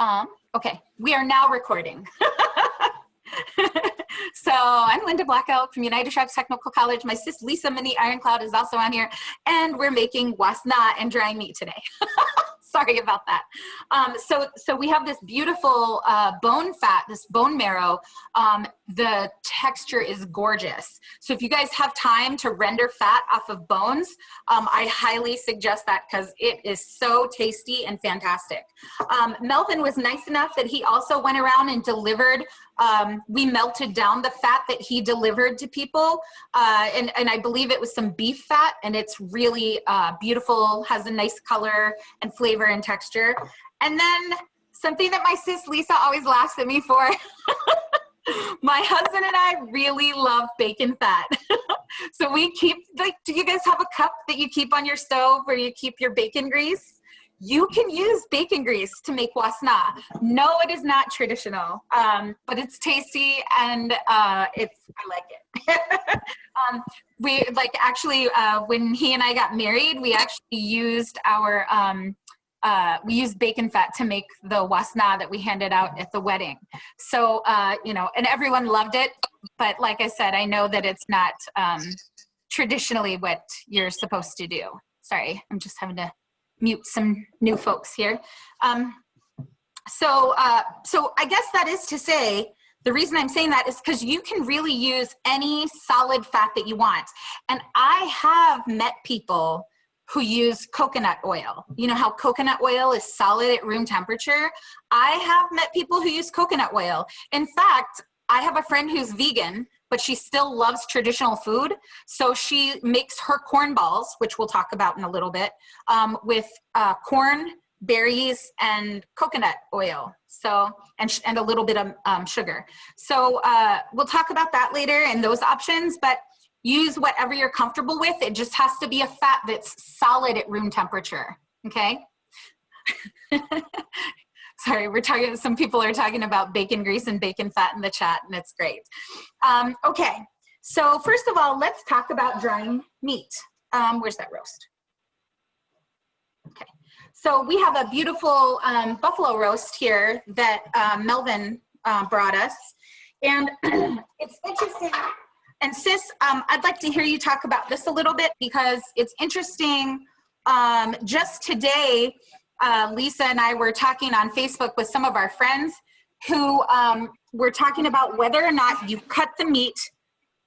Okay, we are now recording. So I'm Linda Black Elk from United Tribes Technical College. My sis Lisa Minnie Ironcloud is also on here, and we're making wasna and drying meat today. Sorry about that. So we have this beautiful bone fat, this bone marrow. The texture is gorgeous. So if you guys have time to render fat off of bones, I highly suggest that because it is so tasty and fantastic. Melvin was nice enough that he also went around and delivered. We melted down the fat that he delivered to people, and I believe it was some beef fat, and it's really beautiful, has a nice color and flavor and texture. And then something that my sis Lisa always laughs at me for, my husband and I really love bacon fat. So we keep, like, do you guys have a cup that you keep on your stove where you keep your bacon grease? You can use bacon grease to make wasna. No, it is not traditional, but it's tasty and I like it. We like actually when he and I got married, we actually used our we used bacon fat to make the wasna that we handed out at the wedding. So you know, and everyone loved it. But like I said, I know that it's not traditionally what you're supposed to do. Sorry, I'm just having to mute some new folks here. So I guess that is to say, the reason I'm saying that is because you can really use any solid fat that you want. And I have met people who use coconut oil. You know how coconut oil is solid at room temperature? I have met people who use coconut oil. In fact, I have a friend who's vegan, but she still loves traditional food. So she makes her corn balls, which we'll talk about in a little bit, with corn, berries, and coconut oil. So, and a little bit of sugar. So we'll talk about that later and those options, but use whatever you're comfortable with. It just has to be a fat that's solid at room temperature, okay? Sorry, we're talking, some people are talking about bacon grease and bacon fat in the chat, and it's great. Okay, so first of all, let's talk about drying meat. Where's that roast? Okay, so we have a beautiful buffalo roast here that Melvin brought us. And it's interesting. And sis, I'd like to hear you talk about this a little bit because it's interesting. Just today, Lisa and I were talking on Facebook with some of our friends who were talking about whether or not you cut the meat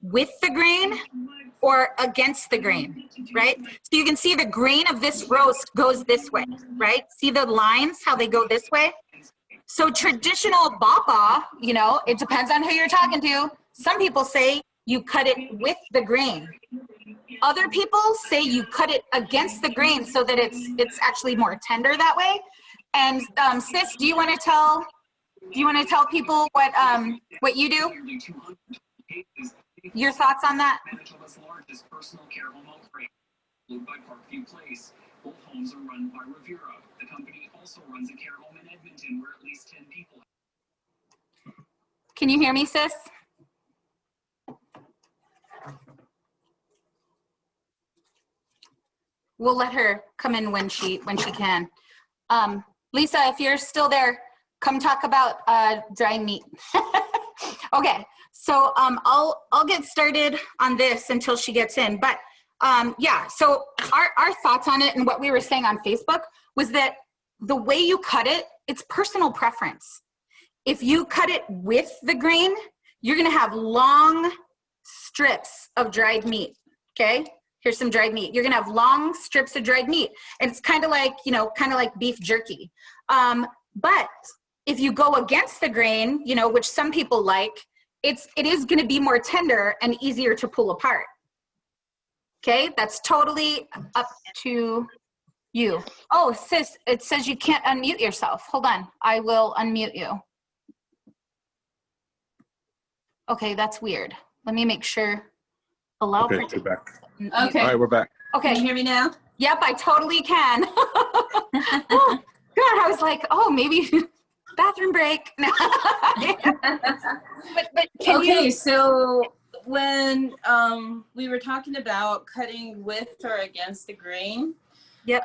with the grain or against the grain, right? So you can see the grain of this roast goes this way, right? See the lines, how they go this way? So traditional bapa, you know, it depends on who you're talking to. Some people say you cut it with the grain. Other people say you cut it against the grain so that it's actually more tender that way. And sis, do you want to tell people what you do? Your thoughts on that? Both homes are run by Rivera. The company also runs a care home in Edmonton where at least 10 people. Can you hear me, sis? We'll let her come in when she can. Lisa, if you're still there, come talk about drying meat. Okay, so I'll get started on this until she gets in. But yeah, so our thoughts on it and what we were saying on Facebook was that the way you cut it, it's personal preference. If you cut it with the grain, you're gonna have long strips of dried meat, okay? Here's some dried meat. You're gonna have long strips of dried meat. And it's kind of like, you know, kind of like beef jerky. But if you go against the grain, you know, which some people like, it is gonna be more tender and easier to pull apart. Okay, that's totally up to you. Oh, sis, it says you can't unmute yourself. Hold on, I will unmute you. Okay, that's weird. Let me make sure. Allow okay, we're back. Okay. All right, we're back. Okay. Can you hear me now? Yep, I totally can. Oh, God, I was like, oh, maybe bathroom break. but can okay, you... so when we were talking about cutting with or against the grain, yep.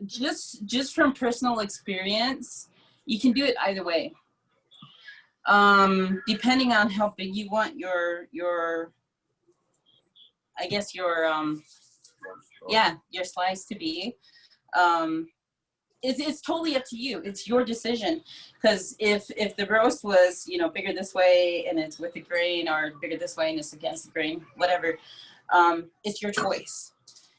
Just from personal experience, you can do it either way. Depending on how big you want your I guess your slice to be. It's totally up to you. It's your decision. Because if the roast was, you know, bigger this way and it's with the grain, or bigger this way and it's against the grain, whatever, it's your choice.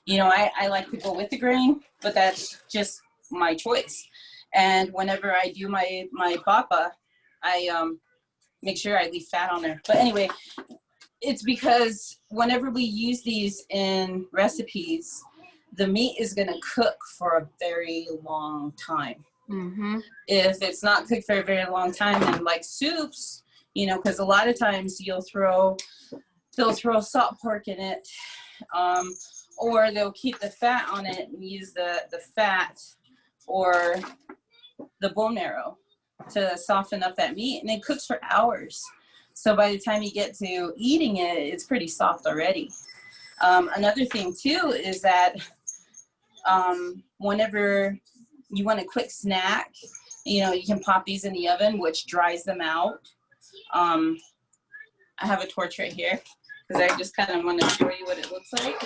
You know, I like to go with the grain, but that's just my choice. And whenever I do my papa, I make sure I leave fat on there. But anyway, it's because whenever we use these in recipes, the meat is going to cook for a very long time. Mm-hmm. If it's not cooked for a very long time, then like soups, you know, because a lot of times they'll throw salt pork in it, or they'll keep the fat on it and use the fat or the bone marrow to soften up that meat, and it cooks for hours. So by the time you get to eating it, it's pretty soft already. Another thing too is that whenever you want a quick snack, you know, you can pop these in the oven, which dries them out. I have a torch right here because I just kind of want to show you what it looks like.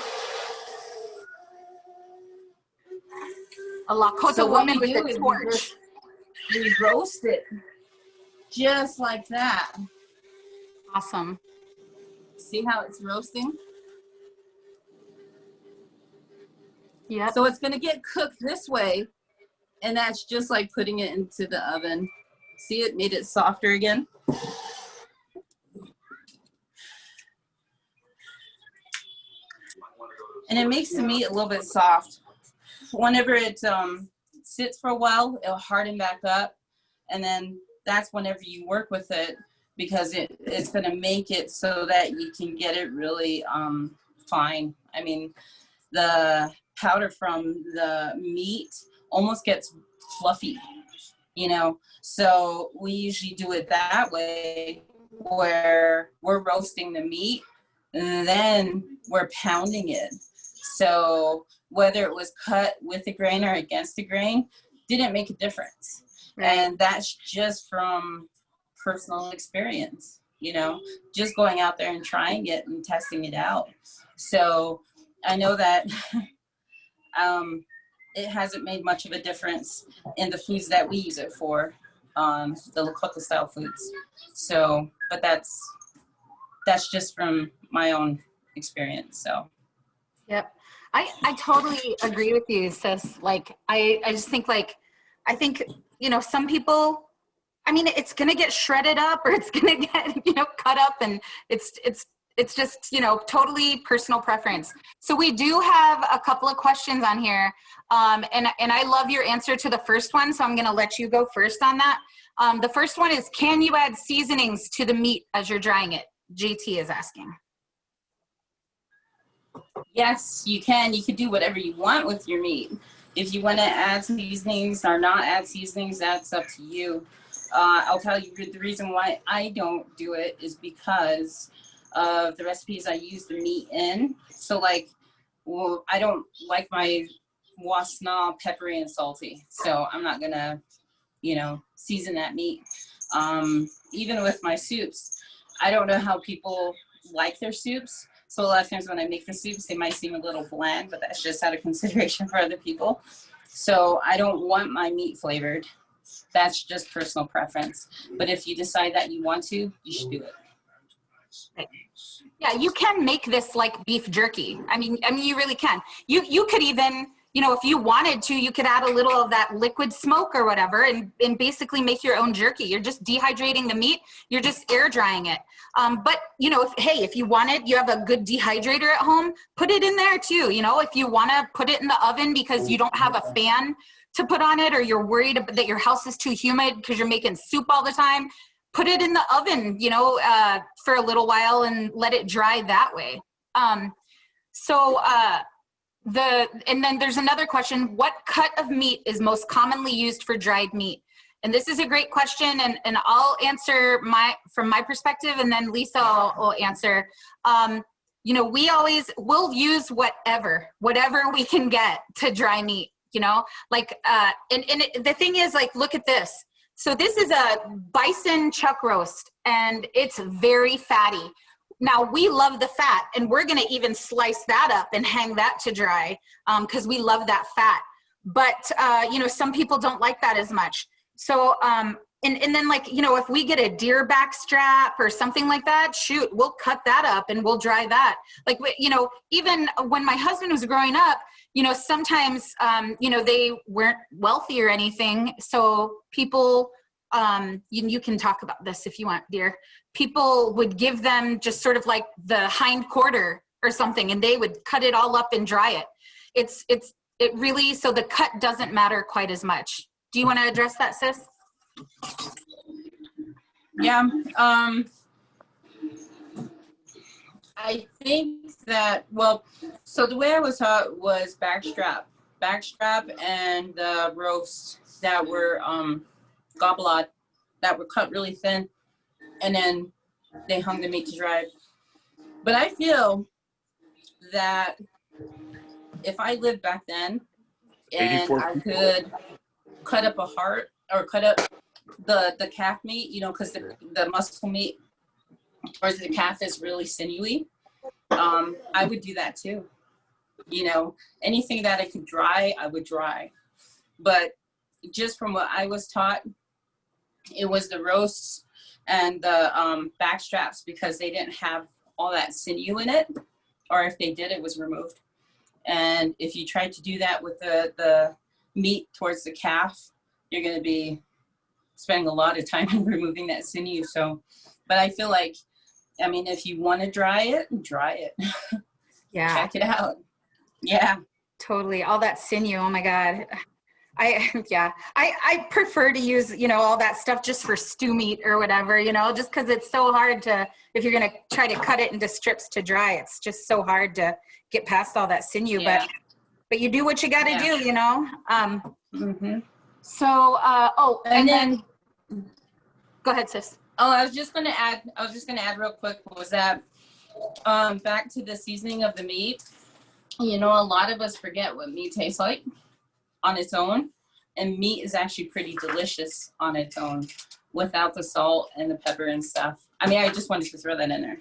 A Lakota woman with a torch. We roast it just like that. Awesome. See how it's roasting? Yeah. So it's going to get cooked this way, and that's just like putting it into the oven. See, it made it softer again. And it makes the meat a little bit soft. Whenever it sits for a while, it'll harden back up, and then that's whenever you work with it, because it's going to make it so that you can get it really fine. I mean, the powder from the meat almost gets fluffy, you know, so we usually do it that way, where we're roasting the meat and then we're pounding it. So whether it was cut with the grain or against the grain didn't make a difference. Right. And that's just from personal experience, you know, just going out there and trying it and testing it out. So I know that it hasn't made much of a difference in the foods that we use it for, the Lakota style foods. So, but that's just from my own experience. So. Yep. I totally agree with you, sis. Like, I just think, like, I think, you know, some people, I mean, it's going to get shredded up, or it's going to get, you know, cut up, and it's just, you know, totally personal preference. So we do have a couple of questions on here. And I love your answer to the first one, so I'm going to let you go first on that. The first one is, can you add seasonings to the meat as you're drying it? JT is asking. Yes, you can. You can do whatever you want with your meat. If you want to add seasonings or not add seasonings, that's up to you. I'll tell you the reason why I don't do it is because of the recipes I use the meat in. So, like, well, I don't like my Wasna peppery and salty, so I'm not gonna, you know, season that meat. Even with my soups, I don't know how people like their soups. So a lot of times when I make the soups, they might seem a little bland, but that's just out of consideration for other people. So I don't want my meat flavored. That's just personal preference. But if you decide that you want to, you should do it. Right. Yeah, you can make this like beef jerky. I mean, you really can. You could even, you know, if you wanted to, you could add a little of that liquid smoke or whatever, and basically make your own jerky. You're just dehydrating the meat. You're just air drying it. But, you know, if you wanted, you have a good dehydrator at home, put it in there too. You know, if you want to put it in the oven because you don't have a fan to put on it, or you're worried that your house is too humid because you're making soup all the time, put it in the oven, you know, for a little while and let it dry that way. And then there's another question: what cut of meat is most commonly used for dried meat? And this is a great question, and I'll answer from my perspective, and then Lisa will answer. You know, we'll use whatever we can get to dry meat, you know, like, and the thing is, like, look at this. So this is a bison chuck roast, and it's very fatty. Now, we love the fat, and we're going to even slice that up and hang that to dry because we love that fat. But, you know, some people don't like that as much. So, and then, like, you know, if we get a deer back strap or something like that, shoot, we'll cut that up and we'll dry that. Like, you know, even when my husband was growing up, you know, sometimes, you know, they weren't wealthy or anything. So people, you can talk about this if you want, dear. People would give them just sort of like the hind quarter or something, and they would cut it all up and dry it. It really, so the cut doesn't matter quite as much. Do you want to address that, sis? Yeah, I think that, well, so the way I was taught was backstrap and the roasts that were gobbled, that were cut really thin, and then they hung the meat to dry. But I feel that if I lived back then and I could cut up a heart or cut up the calf meat, you know, because the muscle meat towards the calf is really sinewy, I would do that too. You know, anything that I could dry, I would dry. But just from what I was taught, it was the roasts and the back straps, because they didn't have all that sinew in it, or if they did, it was removed. And if you tried to do that with the meat towards the calf, you're going to be spending a lot of time removing that sinew. So, but I feel like, I mean, if you want to dry it, dry it. Yeah. Check it out. Yeah. Totally. All that sinew. Oh my God. I prefer to use, you know, all that stuff just for stew meat or whatever, you know, just because it's so hard to, if you're going to try to cut it into strips to dry, it's just so hard to get past all that sinew. Yeah. But you do what you got to do, you know. So, and then go ahead, sis. Oh, I was just gonna add real quick, was that back to the seasoning of the meat. You know, a lot of us forget what meat tastes like on its own, and meat is actually pretty delicious on its own without the salt and the pepper and stuff. I mean, I just wanted to throw that in there.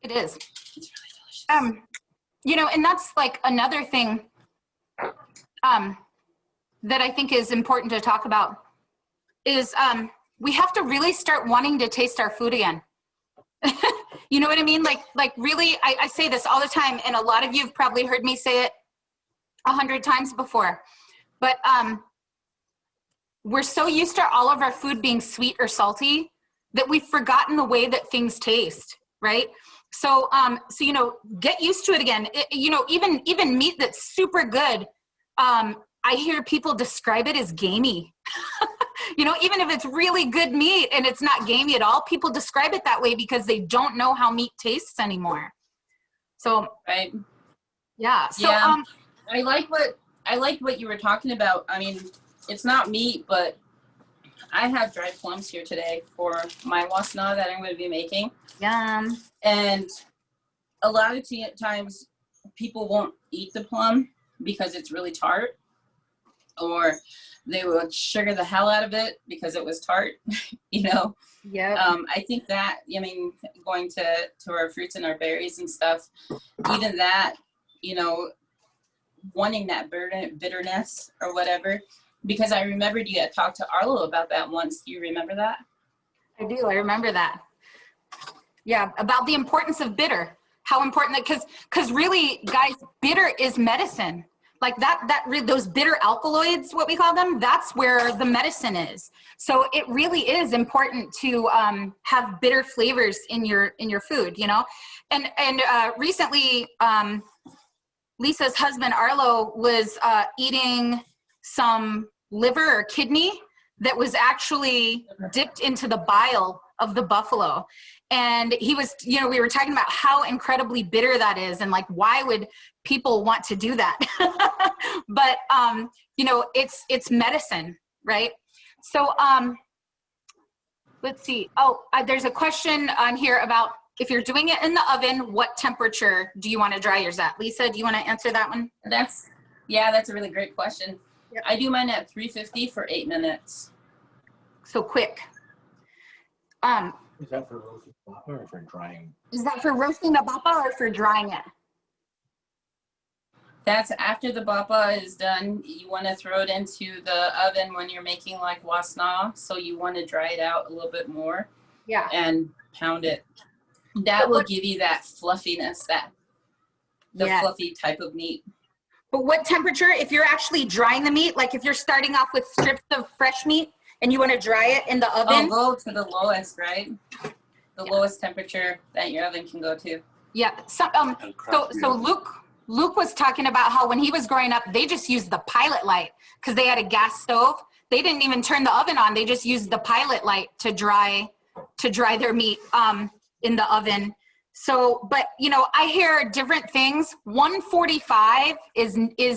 It is. It's really delicious. You know, and that's like another thing that I think is important to talk about is we have to really start wanting to taste our food again. You know what I mean? Like really, I say this all the time, and a lot of you have probably heard me say it 100 times before, but we're so used to all of our food being sweet or salty that we've forgotten the way that things taste, right? So, so, you know, get used to it again. You know, even meat that's super good, I hear people describe it as gamey. You know, even if it's really good meat and it's not gamey at all, people describe it that way because they don't know how meat tastes anymore. So, right. Yeah. So, yeah. I like what you were talking about. I mean, it's not meat, but I have dried plums here today for my wasna that I'm going to be making. Yum. And a lot of times people won't eat the plum because it's really tart, or they will sugar the hell out of it because it was tart, you know? Yeah. I think that, I mean, going to our fruits and our berries and stuff, even that, you know, wanting that bitterness or whatever, because I remembered you had talked to Arlo about that once. Do you remember that? I do. I remember that. Yeah, about the importance of bitter. How important that, because really, guys, bitter is medicine. Like those bitter alkaloids, what we call them, that's where the medicine is. So it really is important to have bitter flavors in your food, you know. And recently, Lisa's husband Arlo was eating some liver or kidney that was actually dipped into the bile of the buffalo. And he was, you know, we were talking about how incredibly bitter that is, and like, why would people want to do that? But, you know, it's medicine, right? So let's see. Oh, there's a question on here about if you're doing it in the oven, what temperature do you want to dry yours at? Lisa, do you want to answer that one? That's a really great question. Yep. I do mine at 350 for 8 minutes. so quick. Is that for roasting or for drying? Is that for roasting the bapa or for drying it? That's after the bapa is done. You want to throw it into the oven when you're making like wasna. So you want to dry it out a little bit more. Yeah. And pound it. That will give you that fluffiness, the fluffy type of meat. But what temperature, if you're actually drying the meat, like if you're starting off with strips of fresh meat and you want to dry it in the oven? Oh, go to the lowest, right? The lowest temperature that your oven can go to. Yeah. So Luke was talking about how when he was growing up, they just used the pilot light because they had a gas stove. They didn't even turn the oven on. They just used the pilot light to dry their meat in the oven. So, but you know, I hear different things. 145 is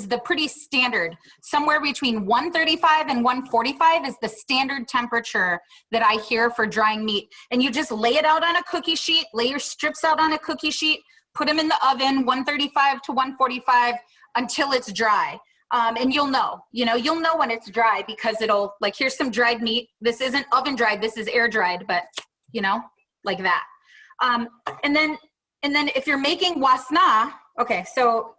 the pretty standard. Somewhere between 135 and 145 is the standard temperature that I hear for drying meat. And you just lay it out on a cookie sheet, lay your strips out on a cookie sheet, put them in the oven, 135 to 145 until it's dry. And you'll know when it's dry because it'll, like, here's some dried meat. This isn't oven dried, this is air dried, but you know, like that. And then if you're making wasna, okay, so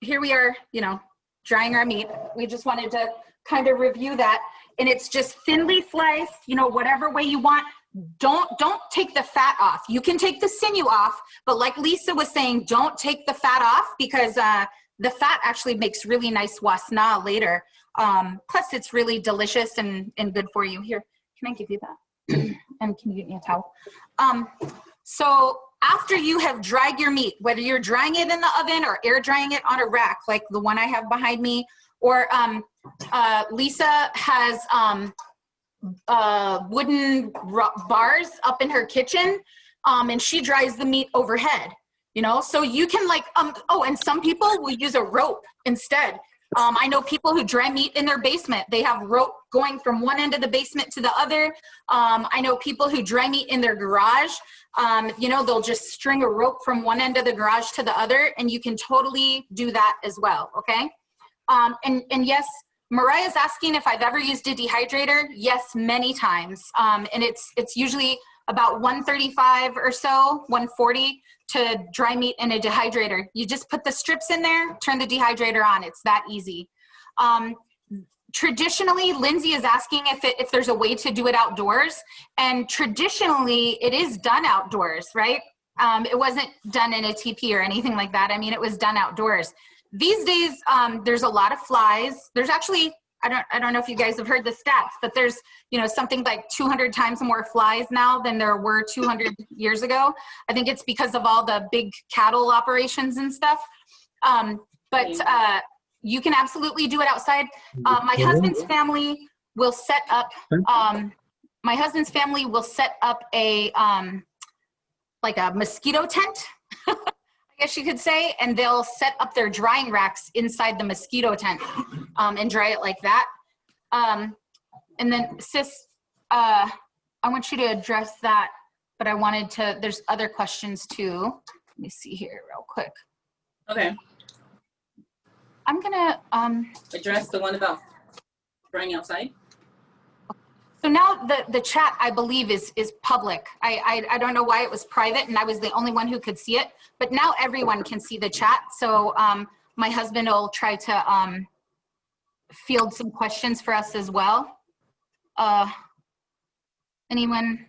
here we are, you know, drying our meat. We just wanted to kind of review that. And it's just thinly sliced, you know, whatever way you want. Don't take the fat off. You can take the sinew off, but like Lisa was saying, don't take the fat off because the fat actually makes really nice wasna later. Plus it's really delicious and good for you. Here, can I give you that? And can you get me a towel? So after you have dried your meat, whether you're drying it in the oven or air drying it on a rack, like the one I have behind me, or Lisa has wooden bars up in her kitchen, and she dries the meat overhead, you know? So you can like, and some people will use a rope instead. I know people who dry meat in their basement. They have rope going from one end of the basement to the other. I know people who dry meat in their garage. You know, they'll just string a rope from one end of the garage to the other, and you can totally do that as well, okay? And yes, Mariah's asking if I've ever used a dehydrator. Yes, many times. And it's usually about 135 or so, 140 to dry meat in a dehydrator. You just put the strips in there, turn the dehydrator on. It's that easy. Traditionally, Lindsay is asking if there's a way to do it outdoors. And traditionally, it is done outdoors, right? It wasn't done in a teepee or anything like that. I mean, it was done outdoors. These days, there's a lot of flies. There's actually, I don't know if you guys have heard the stats, but there's, you know, something like 200 times more flies now than there were 200 years ago. I think it's because of all the big cattle operations and stuff. But you can absolutely do it outside. My husband's family will set up, a, like a mosquito tent, I guess you could say, and they'll set up their drying racks inside the mosquito tent and dry it like that. And then sis, I want you to address that, but I wanted to, there's other questions too. Let me see here real quick. Okay. I'm gonna address the one about drying outside. So now the chat, I believe, is public. I don't know why it was private and I was the only one who could see it, but now everyone can see the chat. So my husband will try to field some questions for us as well. Anyone?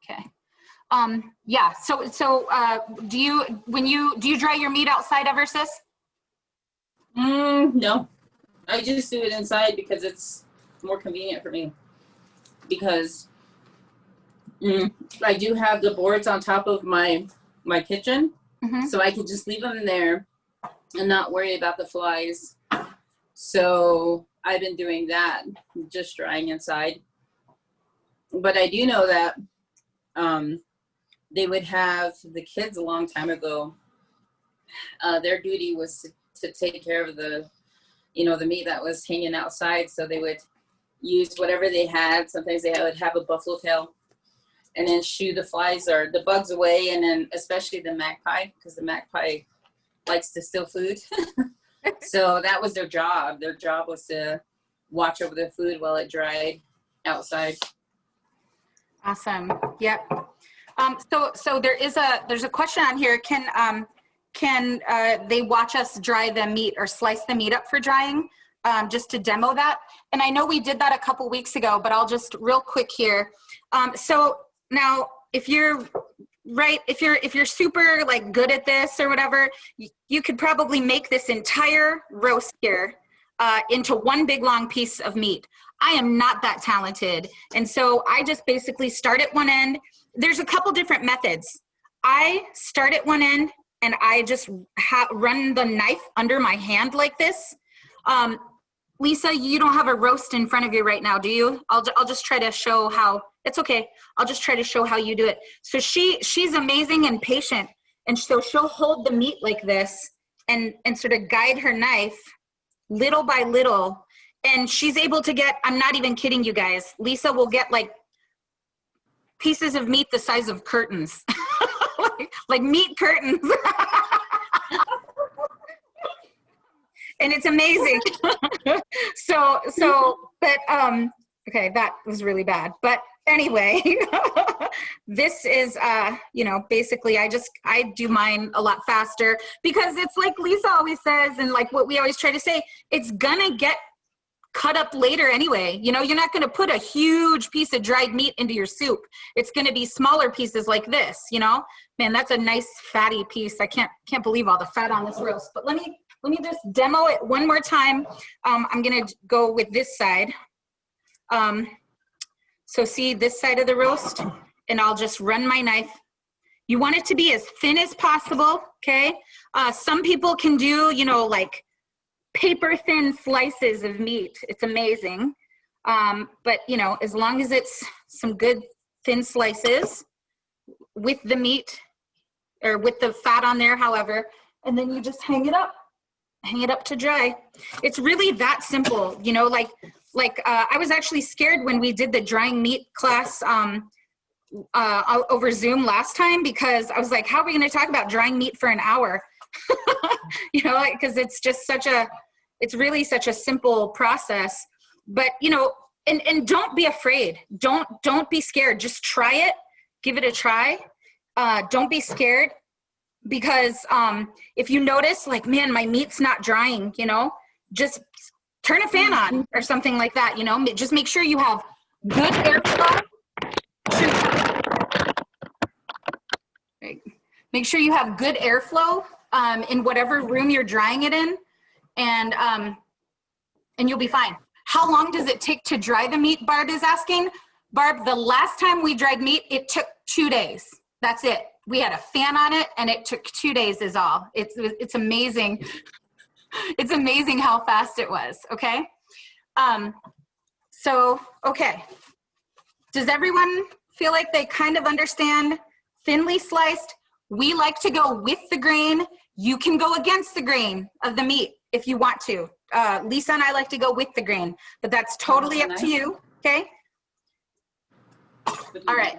Okay. Yeah. So do you dry your meat outside ever, sis? No, I just do it inside because it's more convenient for me. Because I do have the boards on top of my kitchen, so I can just leave them there and not worry about the flies. So I've been doing that, just drying inside. But I do know that they would have the kids a long time ago. Their duty was to take care of the meat that was hanging outside. So they would use whatever they had. Sometimes they would have a buffalo tail and then shoo the flies or the bugs away. And then especially the magpie, because the magpie likes to steal food. So that was their job. Their job was to watch over the food while it dried outside. Awesome. Yep. So there's a question on here. Can they watch us dry the meat or slice the meat up for drying, just to demo that? And I know we did that a couple weeks ago, but I'll just real quick here. So now if you're super like good at this or whatever, you could probably make this entire roast here into one big long piece of meat. I am not that talented. And so I just basically start at one end. There's a couple different methods. I start at one end and I just run the knife under my hand like this. Lisa, you don't have a roast in front of you right now, do you? I'll just try to show how. It's okay. I'll just try to show how you do it. So she's amazing and patient. And so she'll hold the meat like this and sort of guide her knife little by little. And she's able to get, I'm not even kidding you guys, Lisa will get like pieces of meat the size of curtains. like meat curtains. And it's amazing. But okay, that was really bad. But anyway, this is, basically I do mine a lot faster because it's like Lisa always says, and like what we always try to say, it's gonna get cut up later anyway. You're not gonna put a huge piece of dried meat into your soup. It's gonna be smaller pieces like this, Man, that's a nice fatty piece. I can't believe all the fat on this roast. But let me just demo it one more time. I'm gonna go with this side. So see this side of the roast, and I'll just run my knife. You want it to be as thin as possible, okay? Some people can do, like paper thin slices of meat. It's amazing. But, as long as it's some good thin slices with the meat or with the fat on there, however, and then you just hang it up to dry. It's really that simple, I was actually scared when we did the drying meat class over Zoom last time, because I was like, how are we going to talk about drying meat for an hour? Because it's just it's really such a simple process. But, and don't be afraid. Don't be scared. Just try it. Give it a try. Don't be scared, because if you notice, like, man, my meat's not drying, just turn a fan on or something like that, just make sure you have good airflow. Make sure you have good airflow in whatever room you're drying it in, and you'll be fine. How long does it take to dry the meat, Barb is asking? Barb, the last time we dried meat, it took 2 days. That's it. We had a fan on it, and it took 2 days is all. It's amazing. It's amazing how fast it was, okay? Okay. Does everyone feel like they kind of understand thinly sliced? We like to go with the grain. You can go against the grain of the meat if you want to. Lisa and I like to go with the grain, but that's totally up to you, okay? All right.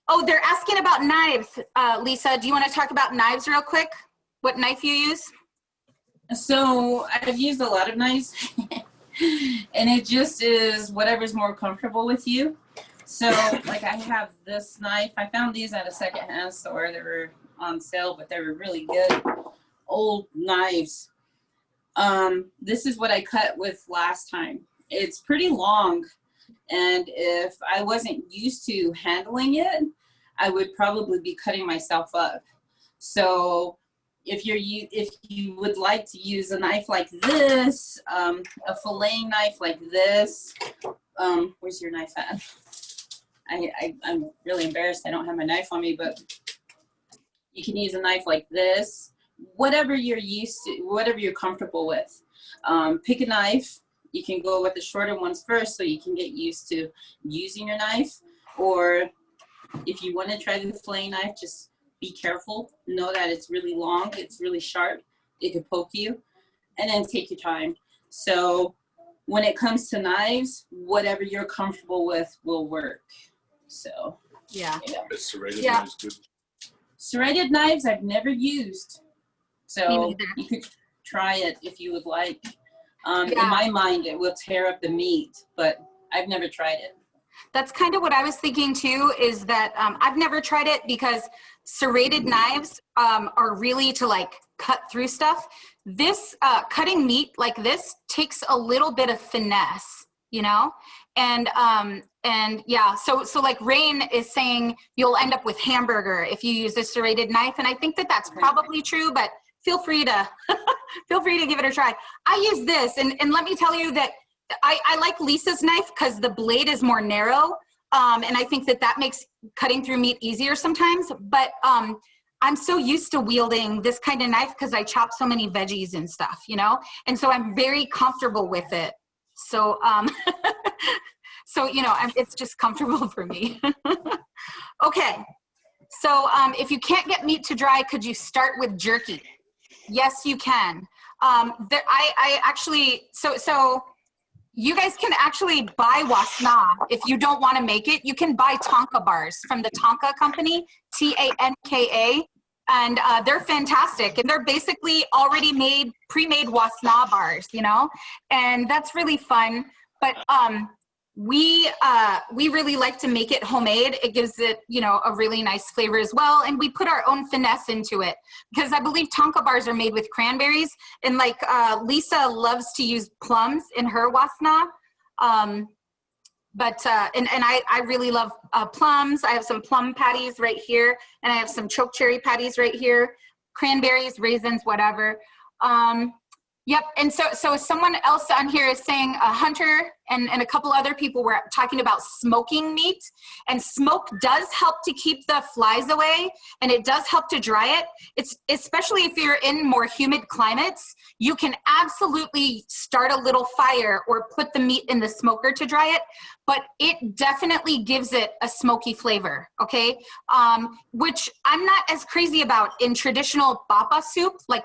Oh, they're asking about knives. Lisa, do you want to talk about knives real quick? What knife you use? So I've used a lot of knives, and it just is whatever's more comfortable with you. So like I have this knife. I found these at a secondhand store. They were on sale, but they were really good old knives. This is what I cut with last time. It's pretty long, and if I wasn't used to handling it, I would probably be cutting myself up. So if you would like to use a knife like this, a filleting knife like this, where's your knife at? I'm really embarrassed I don't have my knife on me, but you can use a knife like this, whatever you're used to, whatever you're comfortable with. Pick a knife. You can go with the shorter ones first so you can get used to using your knife, or if you want to try the filleting knife, just be careful. Know that it's really long, it's really sharp, it could poke you, and then take your time. So when it comes to knives, whatever you're comfortable with will work. So yeah. Serrated knives good. Serrated knives I've never used, so you could try it if you would like. In my mind, it will tear up the meat, but I've never tried it. That's kind of what I was thinking too, is that I've never tried it because serrated knives are really to like cut through stuff. This cutting meat like this takes a little bit of finesse, you know? And yeah, so like Rain is saying you'll end up with hamburger if you use a serrated knife. And I think that that's probably true, but feel free to feel free to give it a try. I use this, and let me tell you that I like Lisa's knife because the blade is more narrow, and I think that that makes cutting through meat easier sometimes. But I'm so used to wielding this kind of knife because I chop so many veggies and stuff, you know, and so I'm very comfortable with it. So so you know, it's just comfortable for me. Okay, so if you can't get meat to dry, could you start with jerky? Yes, you can. I actually, so you guys can actually buy Wasna. If you don't want to make it, you can buy Tonka bars from the Tonka company, Tanka, and they're fantastic. And they're basically already made, pre-made Wasna bars, you know, and that's really fun. But we really like to make it homemade. It gives it, you know, a really nice flavor as well. And we put our own finesse into it because I believe Tonka bars are made with cranberries. And like Lisa loves to use plums in her Wasna. And I really love plums. I have some plum patties right here. And I have some choke cherry patties right here. Cranberries, raisins, whatever. Yep, and so someone else on here is saying Hunter and a couple other people were talking about smoking meat, and smoke does help to keep the flies away, and it does help to dry it. It's especially if you're in more humid climates, you can absolutely start a little fire or put the meat in the smoker to dry it, but it definitely gives it a smoky flavor, okay? Which I'm not as crazy about in traditional bapa soup, like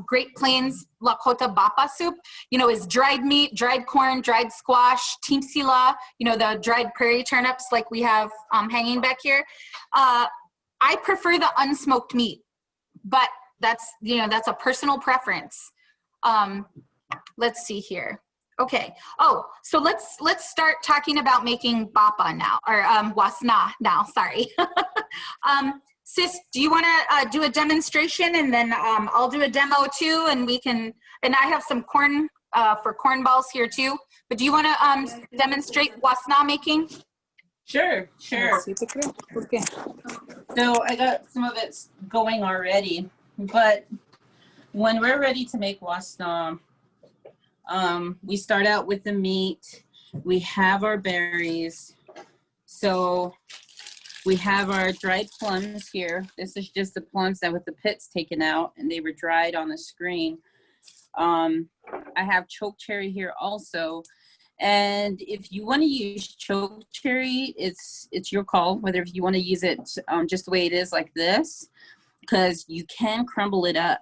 Great Plains Lakota bapa soup, you know, is dried meat, dried corn, dried squash, timsila, you know, the dried prairie turnips like we have hanging back here. I prefer the unsmoked meat, but that's, you know, that's a personal preference. Let's see here. Okay. Oh, so let's start talking about making bapa now, or wasna now, sorry. Sis, do you want to do a demonstration, and then I'll do a demo too, and we can, and I have some corn for corn balls here too, but do you want to demonstrate wasna making? Sure. So I got some of it going already, but when we're ready to make wasna, we start out with the meat. We have our berries. So we have our dried plums here. This is just the plums that with the pits taken out, and they were dried on the screen. I have choke cherry here also. And if you want to use choke cherry, it's your call, whether if you want to use it just the way it is like this, because you can crumble it up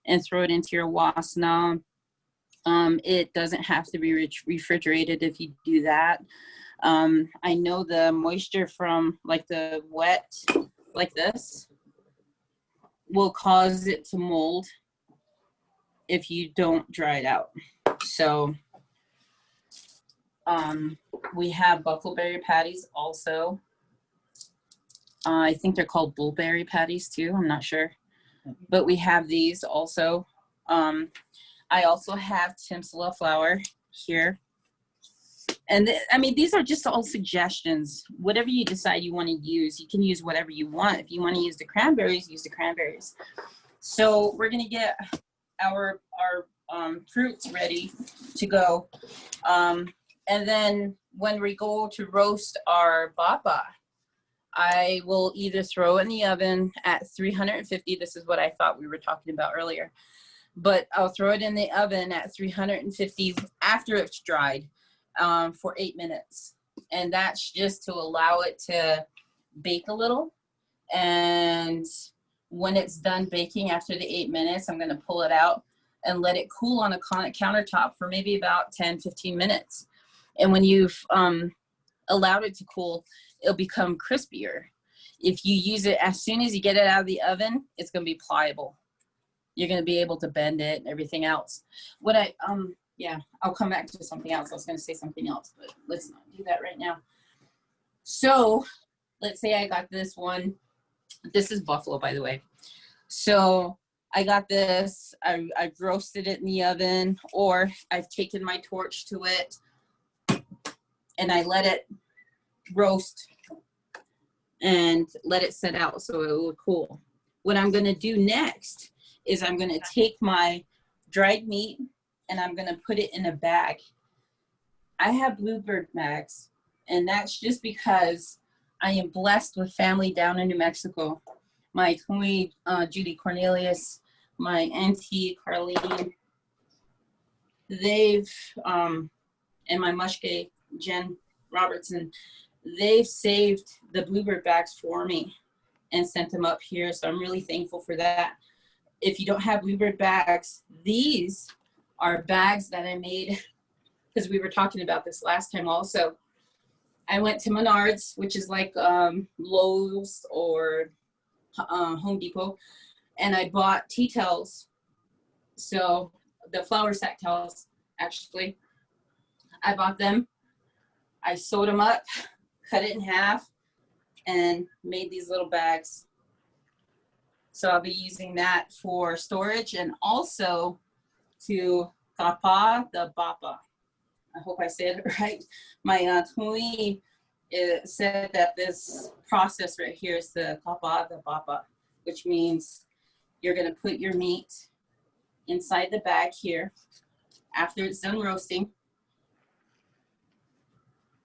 and throw it into your wasna. It doesn't have to be refrigerated if you do that. I know the moisture from like the wet, like this, will cause it to mold if you don't dry it out. So we have buffleberry patties also. I think they're called bullberry patties too, I'm not sure. But we have these also. I also have timsila flour here. And I mean, these are just all suggestions. Whatever you decide you want to use, you can use whatever you want. If you want to use the cranberries, use the cranberries. So we're going to get our fruits ready to go. And then when we go to roast our bapa, I will either throw it in the oven at 350. This is what I thought we were talking about earlier. But I'll throw it in the oven at 350 after it's dried for 8 minutes. And that's just to allow it to bake a little. And when it's done baking after the 8 minutes, I'm going to pull it out and let it cool on a countertop for maybe about 10-15 minutes. And when you've allowed it to cool, it'll become crispier. If you use it as soon as you get it out of the oven, it's going to be pliable. You're going to be able to bend it and everything else. What yeah, I'll come back to something else. I was going to say something else, but let's not do that right now. So let's say I got this one. This is buffalo, by the way. So I got this, I've roasted it in the oven, or I've taken my torch to it and I let it roast and let it set out so it will cool. What I'm gonna do next is I'm gonna take my dried meat and I'm gonna put it in a bag. I have bluebird bags, and that's just because I am blessed with family down in New Mexico. My Tui, Judy Cornelius, my auntie Carlene, they've, and my mushke, Jen Robertson, they've saved the bluebird bags for me and sent them up here. So I'm really thankful for that. If you don't have bluebird bags, these are bags that I made, because we were talking about this last time also. I went to Menards, which is like Lowe's or Home Depot, and I bought tea towels. So the flour sack towels, actually, I bought them. I sewed them up, cut it in half, and made these little bags. So I'll be using that for storage and also to kapa the bapa. I hope I said it right. My Tui said that this process right here is the kapa the bapa, which means you're gonna put your meat inside the bag here. After it's done roasting,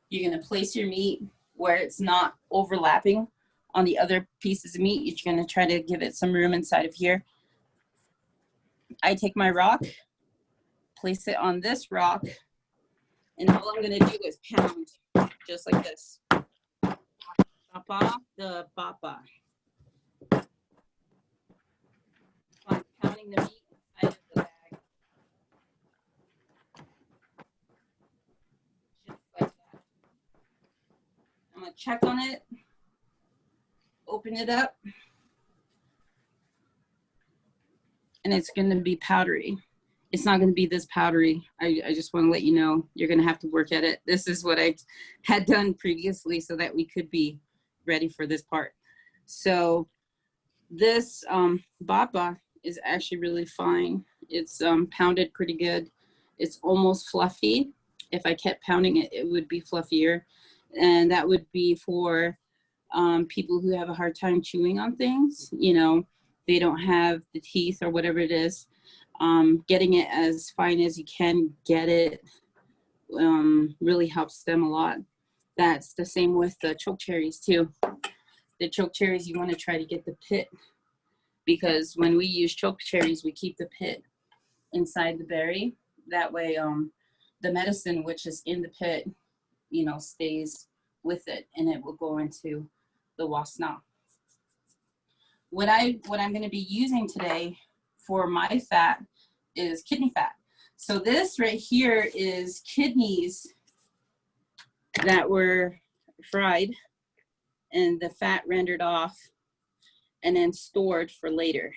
you're gonna place your meat where it's not overlapping on the other pieces of meat. You're gonna try to give it some room inside of here. I take my rock, place it on this rock, and all I'm gonna do is pound, just like this. Papa the papa. I'm pounding the meat inside of the bag. Just like that. I'm gonna check on it, open it up, and it's gonna be powdery. It's not gonna be this powdery. I just wanna let you know, you're gonna have to work at it. This is what I had done previously so that we could be ready for this part. So this bapa is actually really fine. It's pounded pretty good. It's almost fluffy. If I kept pounding it, it would be fluffier. And that would be for people who have a hard time chewing on things. You know, they don't have the teeth or whatever it is. Getting it as fine as you can get it really helps them a lot. That's the same with the choke cherries too. The choke cherries, you want to try to get the pit, because when we use choke cherries, we keep the pit inside the berry. That way the medicine which is in the pit, you know, stays with it and it will go into the wasna. What I'm going to be using today for my fat is kidney fat. So this right here is kidneys that were fried and the fat rendered off and then stored for later.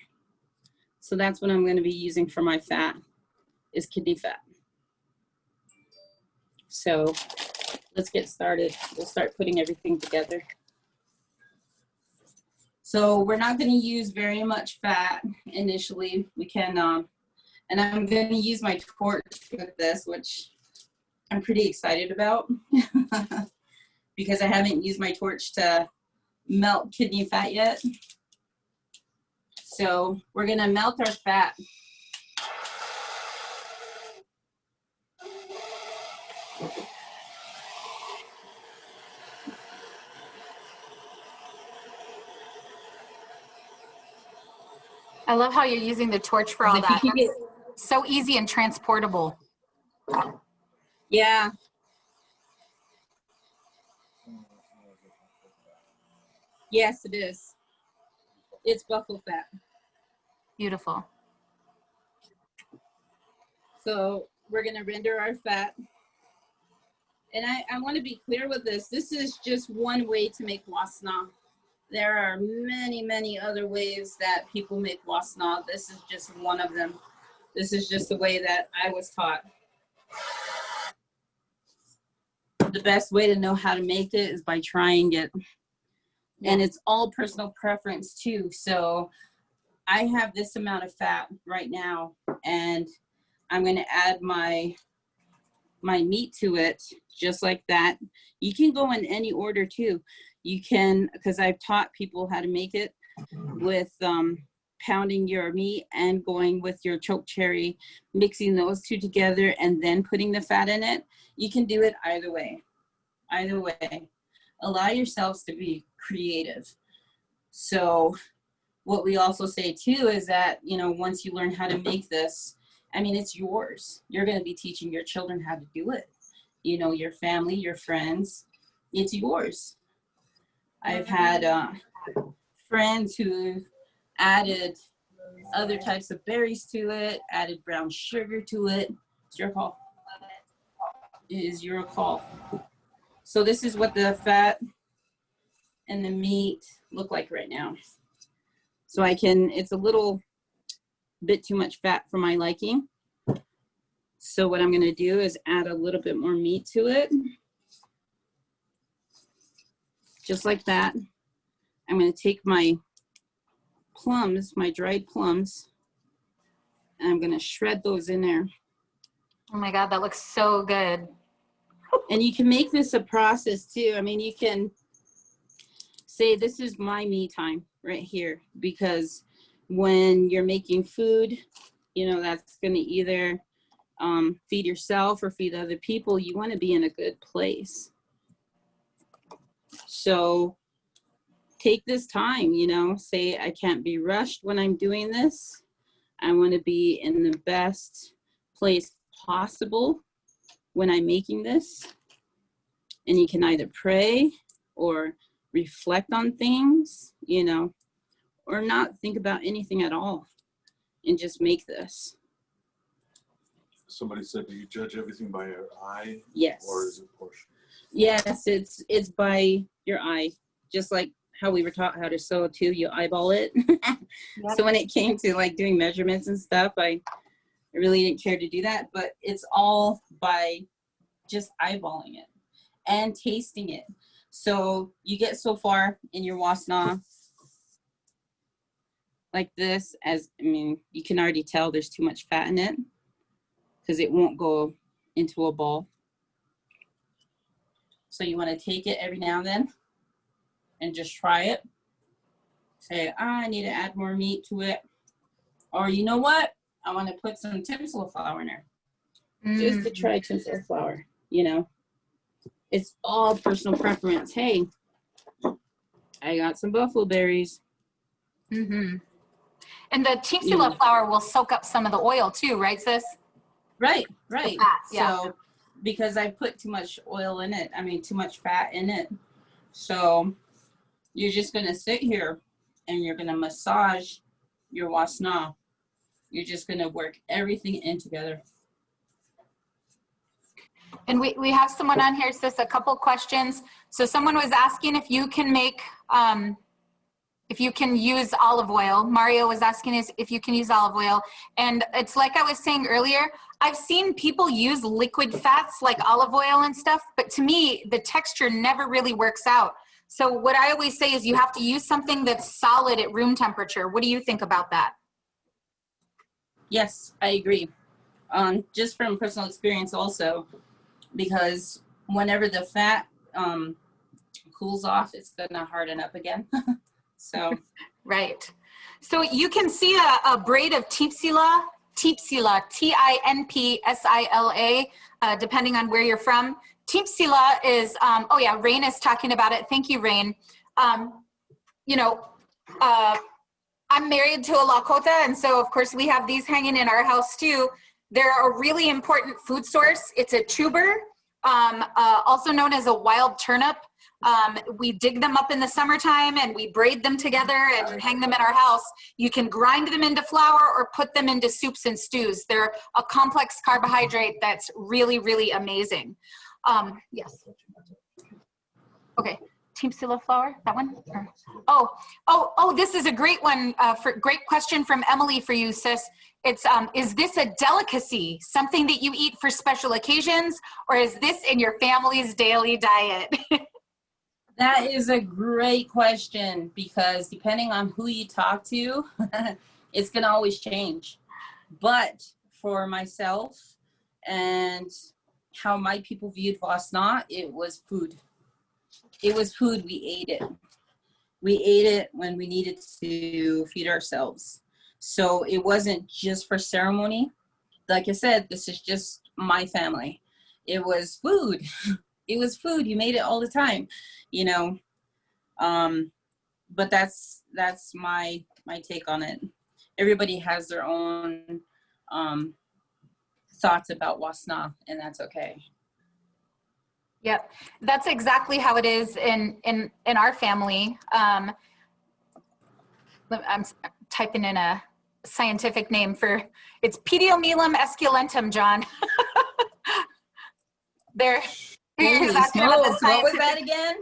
So that's what I'm going to be using for my fat, is kidney fat. So let's get started. We'll start putting everything together. So we're not going to use very much fat initially. We can, and I'm going to use my torch with this, which I'm pretty excited about because I haven't used my torch to melt kidney fat yet. So we're going to melt our fat. I love how you're using the torch for all that. That's so easy and transportable. Yeah. Yes, it is. It's buffalo fat. Beautiful. So we're going to render our fat. And I want to be clear with this. This is just one way to make wasna. There are many, many other ways that people make wasna. This is just one of them. This is just the way that I was taught. the best way to know how to make it is by trying it. And it's all personal preference too. So I have this amount of fat right now, and I'm going to add my meat to it just like that. You can go in any order too. You can, because I've taught people how to make it with pounding your meat and going with your choke cherry, mixing those two together and then putting the fat in it. You can do it either way. Either way. Allow yourselves to be creative. So what we also say too is that, you know, once you learn how to make this, I mean, it's yours. You're going to be teaching your children how to do it. You know, your family, your friends, it's yours. I've had friends who added other types of berries to it, added brown sugar to it. It's your call. It is your call. So this is what the fat and the meat look like right now. So I can, it's a little bit too much fat for my liking. So what I'm going to do is add a little bit more meat to it. Just like that. I'm going to take my plums, my dried plums, and I'm going to shred those in there. Oh my God, that looks so good. And you can make this a process too. I mean, you can say, this is my me time right here, because when you're making food, you know, that's going to either feed yourself or feed other people. You want to be in a good place. So take this time, you know, say, I can't be rushed when I'm doing this. I want to be in the best place possible when I'm making this. And you can either pray or reflect on things, you know, or not think about anything at all and just make this. Somebody said, do you judge everything by your eye? Yes. Or is it portion? Yes, it's by your eye, just like how we were taught how to sew too. You eyeball it. Yep. So when it came to like doing measurements and stuff, I really didn't care to do that, but it's all by just eyeballing it and tasting it. So you get so far in your wasna like this, as, I mean, you can already tell there's too much fat in it because it won't go into a ball. So you want to take it every now and then and just try it. Say, I need to add more meat to it. Or you know what? I want to put some tinsel flour in there. Just to try tinsel flour, you know. It's all personal preference. Hey, I got some buffalo berries. Mm-hmm. And the tinsel flour will soak up some of the oil too, right, sis? Right, right. Fat, yeah. So, because I put too much oil in it, I mean, too much fat in it. So, you're just going to sit here and you're going to massage your wasna. You're just going to work everything in together. And we have someone on here, sis, a couple questions. So someone was asking if you can make, if you can use olive oil. Mario was asking us if you can use olive oil. And it's like I was saying earlier, I've seen people use liquid fats like olive oil and stuff, but to me, the texture never really works out. So what I always say is you have to use something that's solid at room temperature. What do you think about that? Yes, I agree. Just from personal experience also, because whenever the fat cools off, it's gonna harden up again. So right. So you can see a braid of Tipsila, T-I-N-P-S-I-L-A, depending on where you're from. Tipsila is, oh yeah, Rain is talking about it. Thank you, Rain. You know, I'm married to a Lakota, and so of course we have these hanging in our house too. They're a really important food source. It's a tuber, also known as a wild turnip. We dig them up in the summertime and we braid them together and hang them in our house. You can grind them into flour or put them into soups and stews. They're a complex carbohydrate that's really, really amazing. Yes. Okay. Team Silo flour, that one? Oh, this is a great one, great question from Emily for you, sis. It's, is this a delicacy, something that you eat for special occasions, or is this in your family's daily diet? That is a great question, because depending on who you talk to, it's gonna always change. But for myself and how my people viewed Wasna, it was food. It was food. We ate it. We ate it when we needed to feed ourselves. So it wasn't just for ceremony. Like I said, this is just my family. It was food. It was food. You made it all the time, you know. But that's my take on it. Everybody has their own thoughts about Wasna, and that's okay. Yep, that's exactly how it is in our family. I'm typing in a scientific name for, it's Pediomelum esculentum, John. There. He was asking about the what was that again?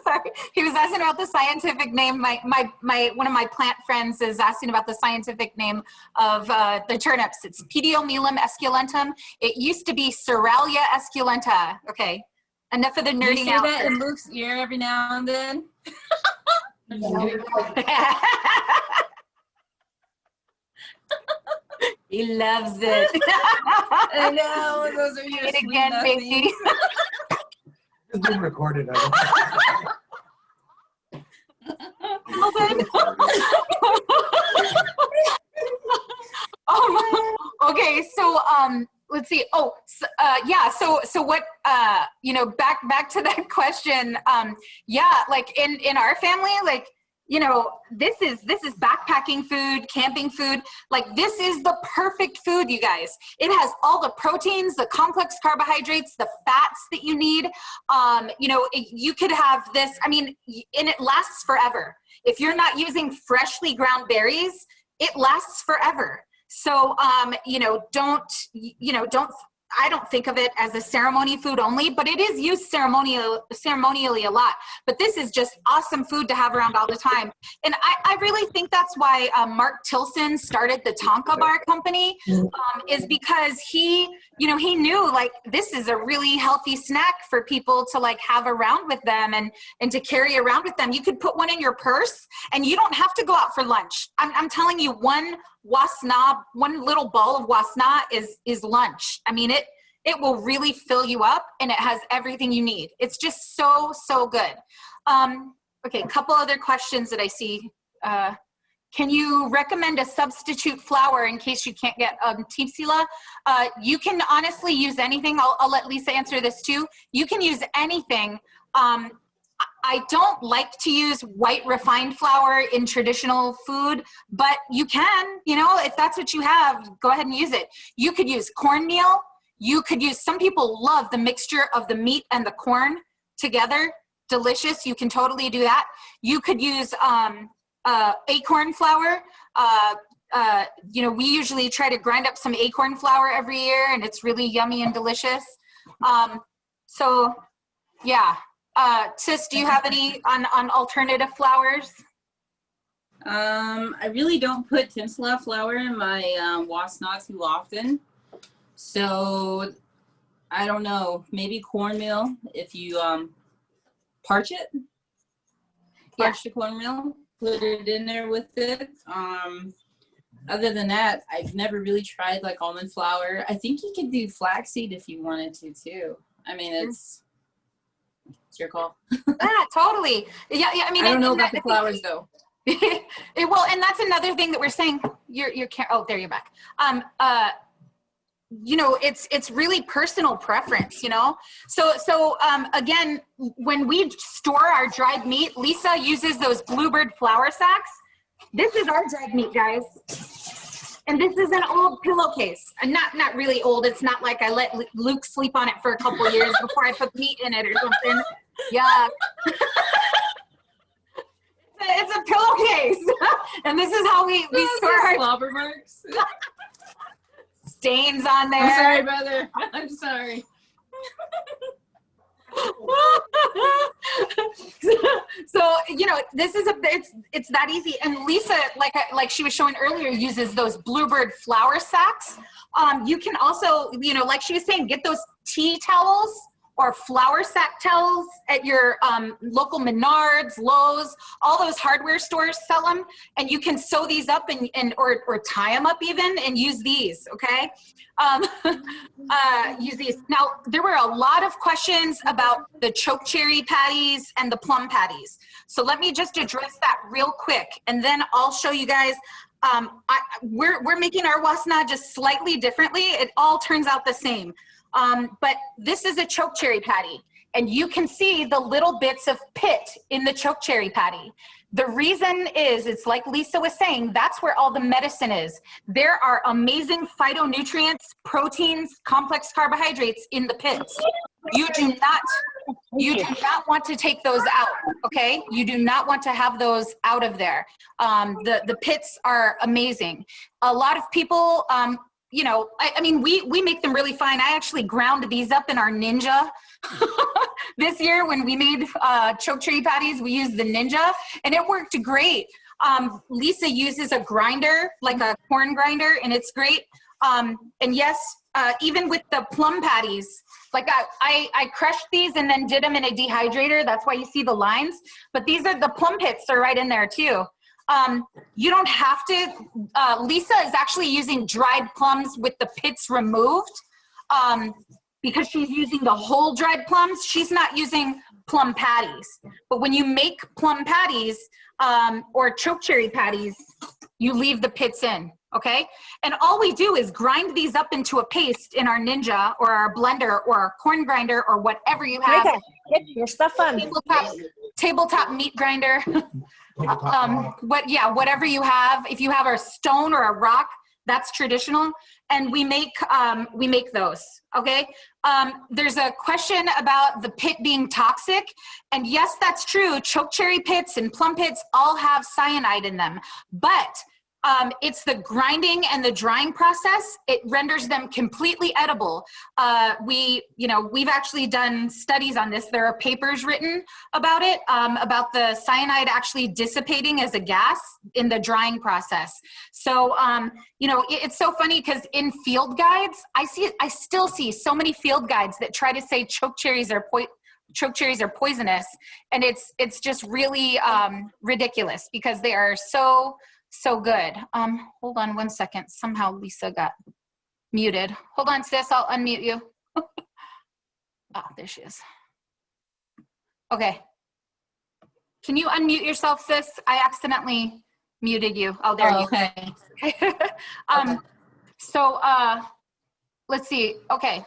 Sorry, he was asking about the scientific name. One of my plant friends is asking about the scientific name of the turnips. It's Pediomelum esculentum. It used to be Soralia esculenta. Okay, enough of the nerding you say out. That in Luke's ear every now and then. He loves it. I know, those are your Say it sweet again, baby. It's been recorded. Okay, so let's see. Yeah. So what? Back to that question. Yeah, like in our family, like, this is backpacking food, camping food. Like, this is the perfect food, you guys. It has all the proteins, the complex carbohydrates, the fats that you need. You could have this, and it lasts forever. If you're not using freshly ground berries, it lasts forever. So, I don't think of it as a ceremony food only, but it is used ceremonially a lot. But this is just awesome food to have around all the time. And I really think that's why Mark Tilson started the Tonka Bar Company, is because he knew, like, this is a really healthy snack for people to, like, have around with them and to carry around with them. You could put one in your purse and you don't have to go out for lunch. I'm telling you, one little bowl of wasna is lunch. It will really fill you up, and it has everything you need. It's just so good. Okay, a couple other questions that I see. Can you recommend a substitute flour in case you can't get tipsila? You can honestly use anything. I'll let Lisa answer this too. You can use anything. I don't like to use white refined flour in traditional food, but you can, if that's what you have, go ahead and use it. You could use cornmeal. You could use, some people love the mixture of the meat and the corn together. Delicious. You can totally do that. You could use acorn flour. We usually try to grind up some acorn flour every year, and it's really yummy and delicious. So yeah. Sis, do you have any on alternative flours? I really don't put timsala flour in my wasna too often. So I don't know, maybe cornmeal if you parch it. Parch the cornmeal, put it in there with it. Other than that, I've never really tried like almond flour. I think you could do flaxseed if you wanted to too. It's your call. Yeah, totally. Yeah. I don't know about the flowers though. Well, and that's another thing that we're saying. Oh, there you're back. It's really personal preference, So again, when we store our dried meat, Lisa uses those Bluebird flour sacks. This is our dried meat, guys. And this is an old pillowcase. Not really old. It's not like I let Luke sleep on it for a couple years before I put meat in it or something. Yeah. It's a pillowcase. And this is how we store our slobber marks. Stains on there. I'm sorry, brother. I'm sorry. you know, this is it's that easy. And Lisa, like she was showing earlier, uses those Bluebird flour sacks. You can also, you know, like she was saying, get those tea towels or flour sack towels at your local Menards, Lowe's, all those hardware stores sell them, and you can sew these up or tie them up even and use these, okay? Use these. Now, there were a lot of questions about the choke cherry patties and the plum patties. So let me just address that real quick, and then I'll show you guys. We're making our wasna just slightly differently. It all turns out the same. But this is a choke cherry patty, and you can see the little bits of pit in the choke cherry patty. The reason is, it's like Lisa was saying, that's where all the medicine is. There are amazing phytonutrients, proteins, complex carbohydrates in the pits. You do not want to take those out, okay? You do not want to have those out of there. The pits are amazing. A lot of people, you know, I mean, we make them really fine. I actually ground these up in our Ninja. This year when we made choke cherry patties, we used the Ninja, and it worked great. Lisa uses a grinder, like a corn grinder, and it's great. And yes, even with the plum patties, like I crushed these and then did them in a dehydrator. That's why you see the lines. But these are the plum pits are right in there too. You don't have to, Lisa is actually using dried plums with the pits removed, because she's using the whole dried plums. She's not using plum patties. But when you make plum patties, or choke cherry patties, you leave the pits in, okay? And all we do is grind these up into a paste in our Ninja or our blender or our corn grinder or whatever you have. Get your stuff on. Tabletop meat grinder. Whatever you have. If you have a stone or a rock, that's traditional. And we make those, okay? There's a question about the pit being toxic. And yes, that's true. Choke cherry pits and plum pits all have cyanide in them. But it's the grinding and the drying process. It renders them completely edible. We've actually done studies on this. There are papers written about it, about the cyanide actually dissipating as a gas in the drying process. So, it's so funny because in field guides, I still see so many field guides that try to say choke cherries are poisonous, and it's just really ridiculous because they are so good. Hold on one second. Somehow Lisa got muted. Hold on, sis, I'll unmute you. Oh, there she is. Okay. Can you unmute yourself, sis? I accidentally muted you. Oh, there you go. Okay. So let's see. Okay.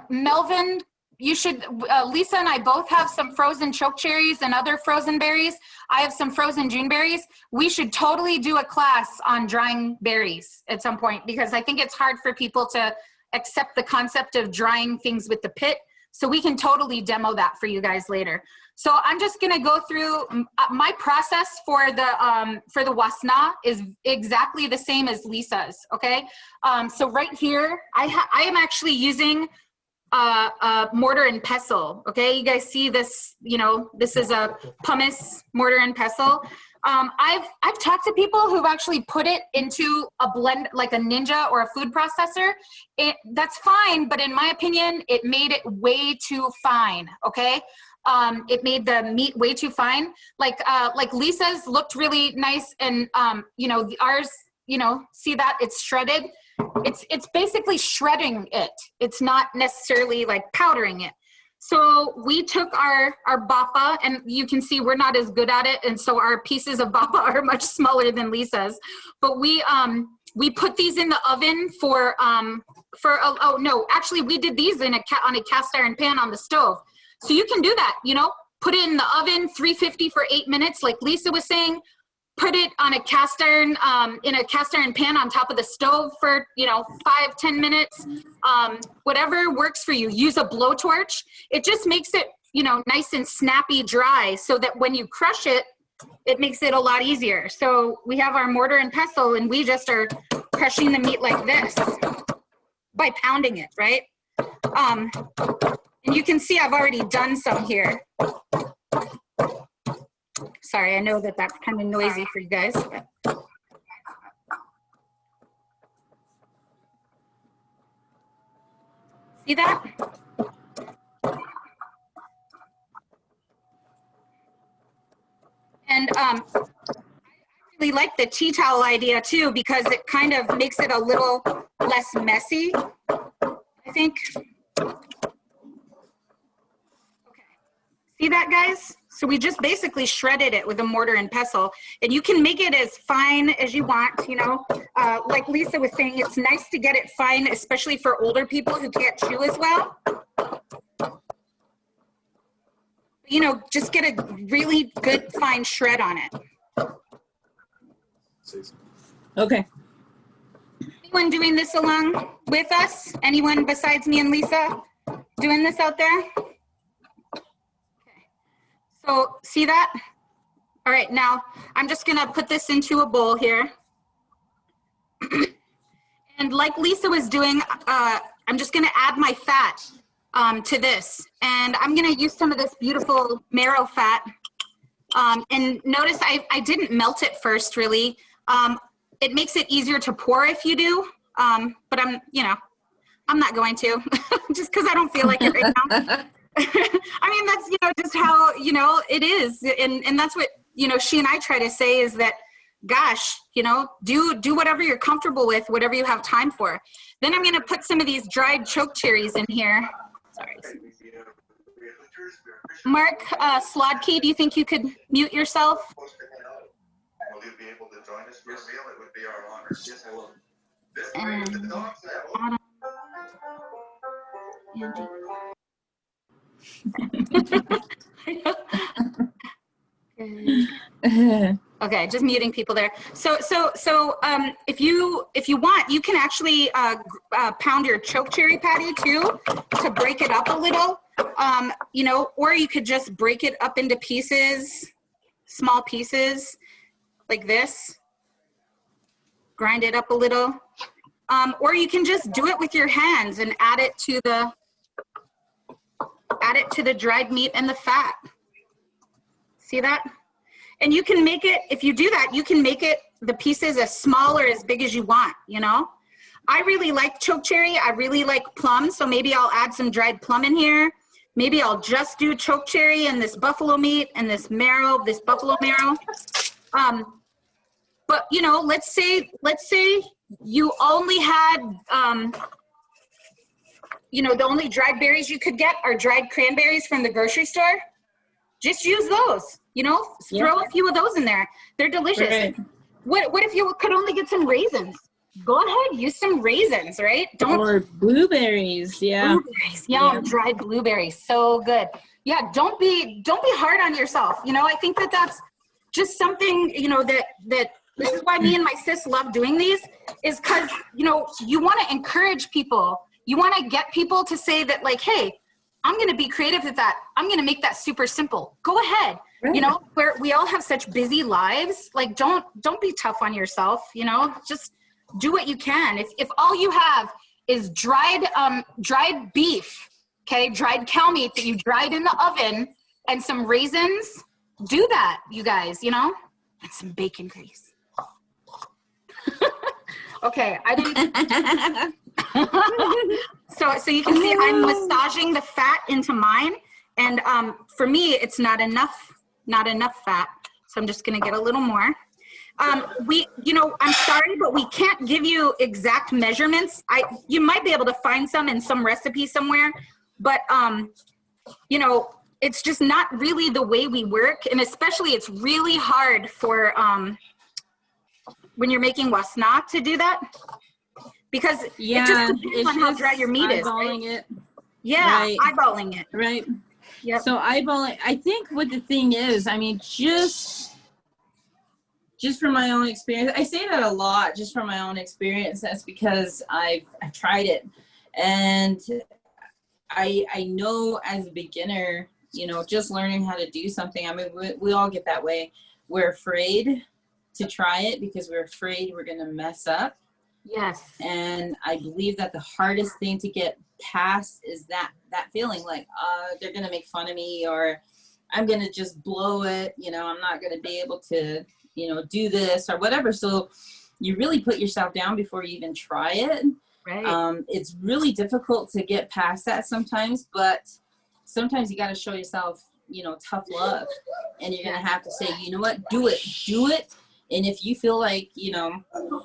Melvin, you should, Lisa and I both have some frozen choke cherries and other frozen berries. I have some frozen June berries. We should totally do a class on drying berries at some point, because I think it's hard for people to accept the concept of drying things with the pit. So we can totally demo that for you guys later. So I'm just gonna go through my process for the wasna is exactly the same as Lisa's, okay? So right here, I am actually using mortar and pestle. Okay, you guys see this, this is a pumice mortar and pestle. I've talked to people who've actually put it into a blend, like a Ninja or a food processor. That's fine, but in my opinion, it made it way too fine, okay? It made the meat way too fine. Like Lisa's looked really nice, and ours, see that it's shredded. It's basically shredding it. It's not necessarily like powdering it. So we took our bapa, and you can see we're not as good at it, and so our pieces of bapa are much smaller than Lisa's. But we put these in the oven actually we did these on a cast iron pan on the stove. So you can do that, put it in the oven 350 for 8 minutes, like Lisa was saying. Put it on a cast iron pan on top of the stove for 5-10 minutes, whatever works for you. Use a blowtorch. It just makes it nice and snappy dry, so that when you crush it, it makes it a lot easier. So we have our mortar and pestle, and we just are crushing the meat like this by pounding it, right? And you can see I've already done some here. Sorry, I know that that's kind of noisy for you guys. But. See that? And I really like the tea towel idea too, because it kind of makes it a little less messy, I think. Okay. See that, guys? So we just basically shredded it with a mortar and pestle, and you can make it as fine as you want, you know. Like Lisa was saying, it's nice to get it fine, especially for older people who can't chew as well. You know, just get a really good fine shred on it. Okay. Anyone doing this along with us? Anyone besides me and Lisa doing this out there? So see that? All right, now I'm just gonna put this into a bowl here. And like Lisa was doing, I'm just gonna add my fat to this. And I'm gonna use some of this beautiful marrow fat. And notice I didn't melt it first, really. It makes it easier to pour if you do, but I'm not going to, just because I don't feel like it right now. I mean, that's, just how, it is. And that's what, she and I try to say is that, gosh, do whatever you're comfortable with, whatever you have time for. Then I'm going to put some of these dried choke cherries in here. Sorry. Mark Slodkey, do you think you could mute yourself? Will you be able to join us for a meal? It would be our honor. Yes, I will. Okay, just muting people there. So if you want, you can actually pound your choke cherry patty too to break it up a little, or you could just break it up into pieces, small pieces like this. Grind it up a little, or you can just do it with your hands and add it to the dried meat and the fat. See that? And you can make it, if you do that, you can make it the pieces as small or as big as you want, I really like choke cherry. I really like plum, so maybe I'll add some dried plum in here. Maybe I'll just do choke cherry and this buffalo meat and this marrow, this buffalo marrow. But let's say you only had, the only dried berries you could get are dried cranberries from the grocery store. Just use those, throw a few of those in there. They're delicious. Right. What if you could only get some raisins? Go ahead, use some raisins, right? Or blueberries, yeah. Blueberries, yeah. Dried blueberries, so good. Yeah, don't be hard on yourself. I think that's just something, that this is why me and my sis love doing these, is because, you want to encourage people. You want to get people to say that, like, hey, I'm going to be creative with that. I'm going to make that super simple. Go ahead. Right. Where we all have such busy lives, like, don't be tough on yourself, just do what you can. If all you have is dried beef, okay, dried cow meat that you dried in the oven and some raisins, do that, you guys, and some bacon grease. Okay, I didn't. So you can see I'm massaging the fat into mine, and for me it's not enough fat, so I'm just gonna get a little more. I'm sorry, but we can't give you exact measurements. You might be able to find some in some recipe somewhere, but it's just not really the way we work, and especially it's really hard for when you're making wasna to do that, because it just depends on how dry your meat is, right? It. Yeah, right. Eyeballing it. Right. Yep. So eyeballing, I think what the thing is, I mean, just from my own experience, I say that a lot, just from my own experience. That's because I've tried it, and I know as a beginner, just learning how to do something. I mean, we all get that way. We're afraid to try it because we're afraid we're going to mess up. Yes. And I believe that the hardest thing to get past is that feeling like, they're going to make fun of me, or I'm going to just blow it. You know, I'm not going to be able to, you know, do this or whatever. So you really put yourself down before you even try it. Right. It's really difficult to get past that sometimes, but sometimes you got to show yourself, you know, tough love, and you're going to have to say, you know what, do it. And if you feel like, you know,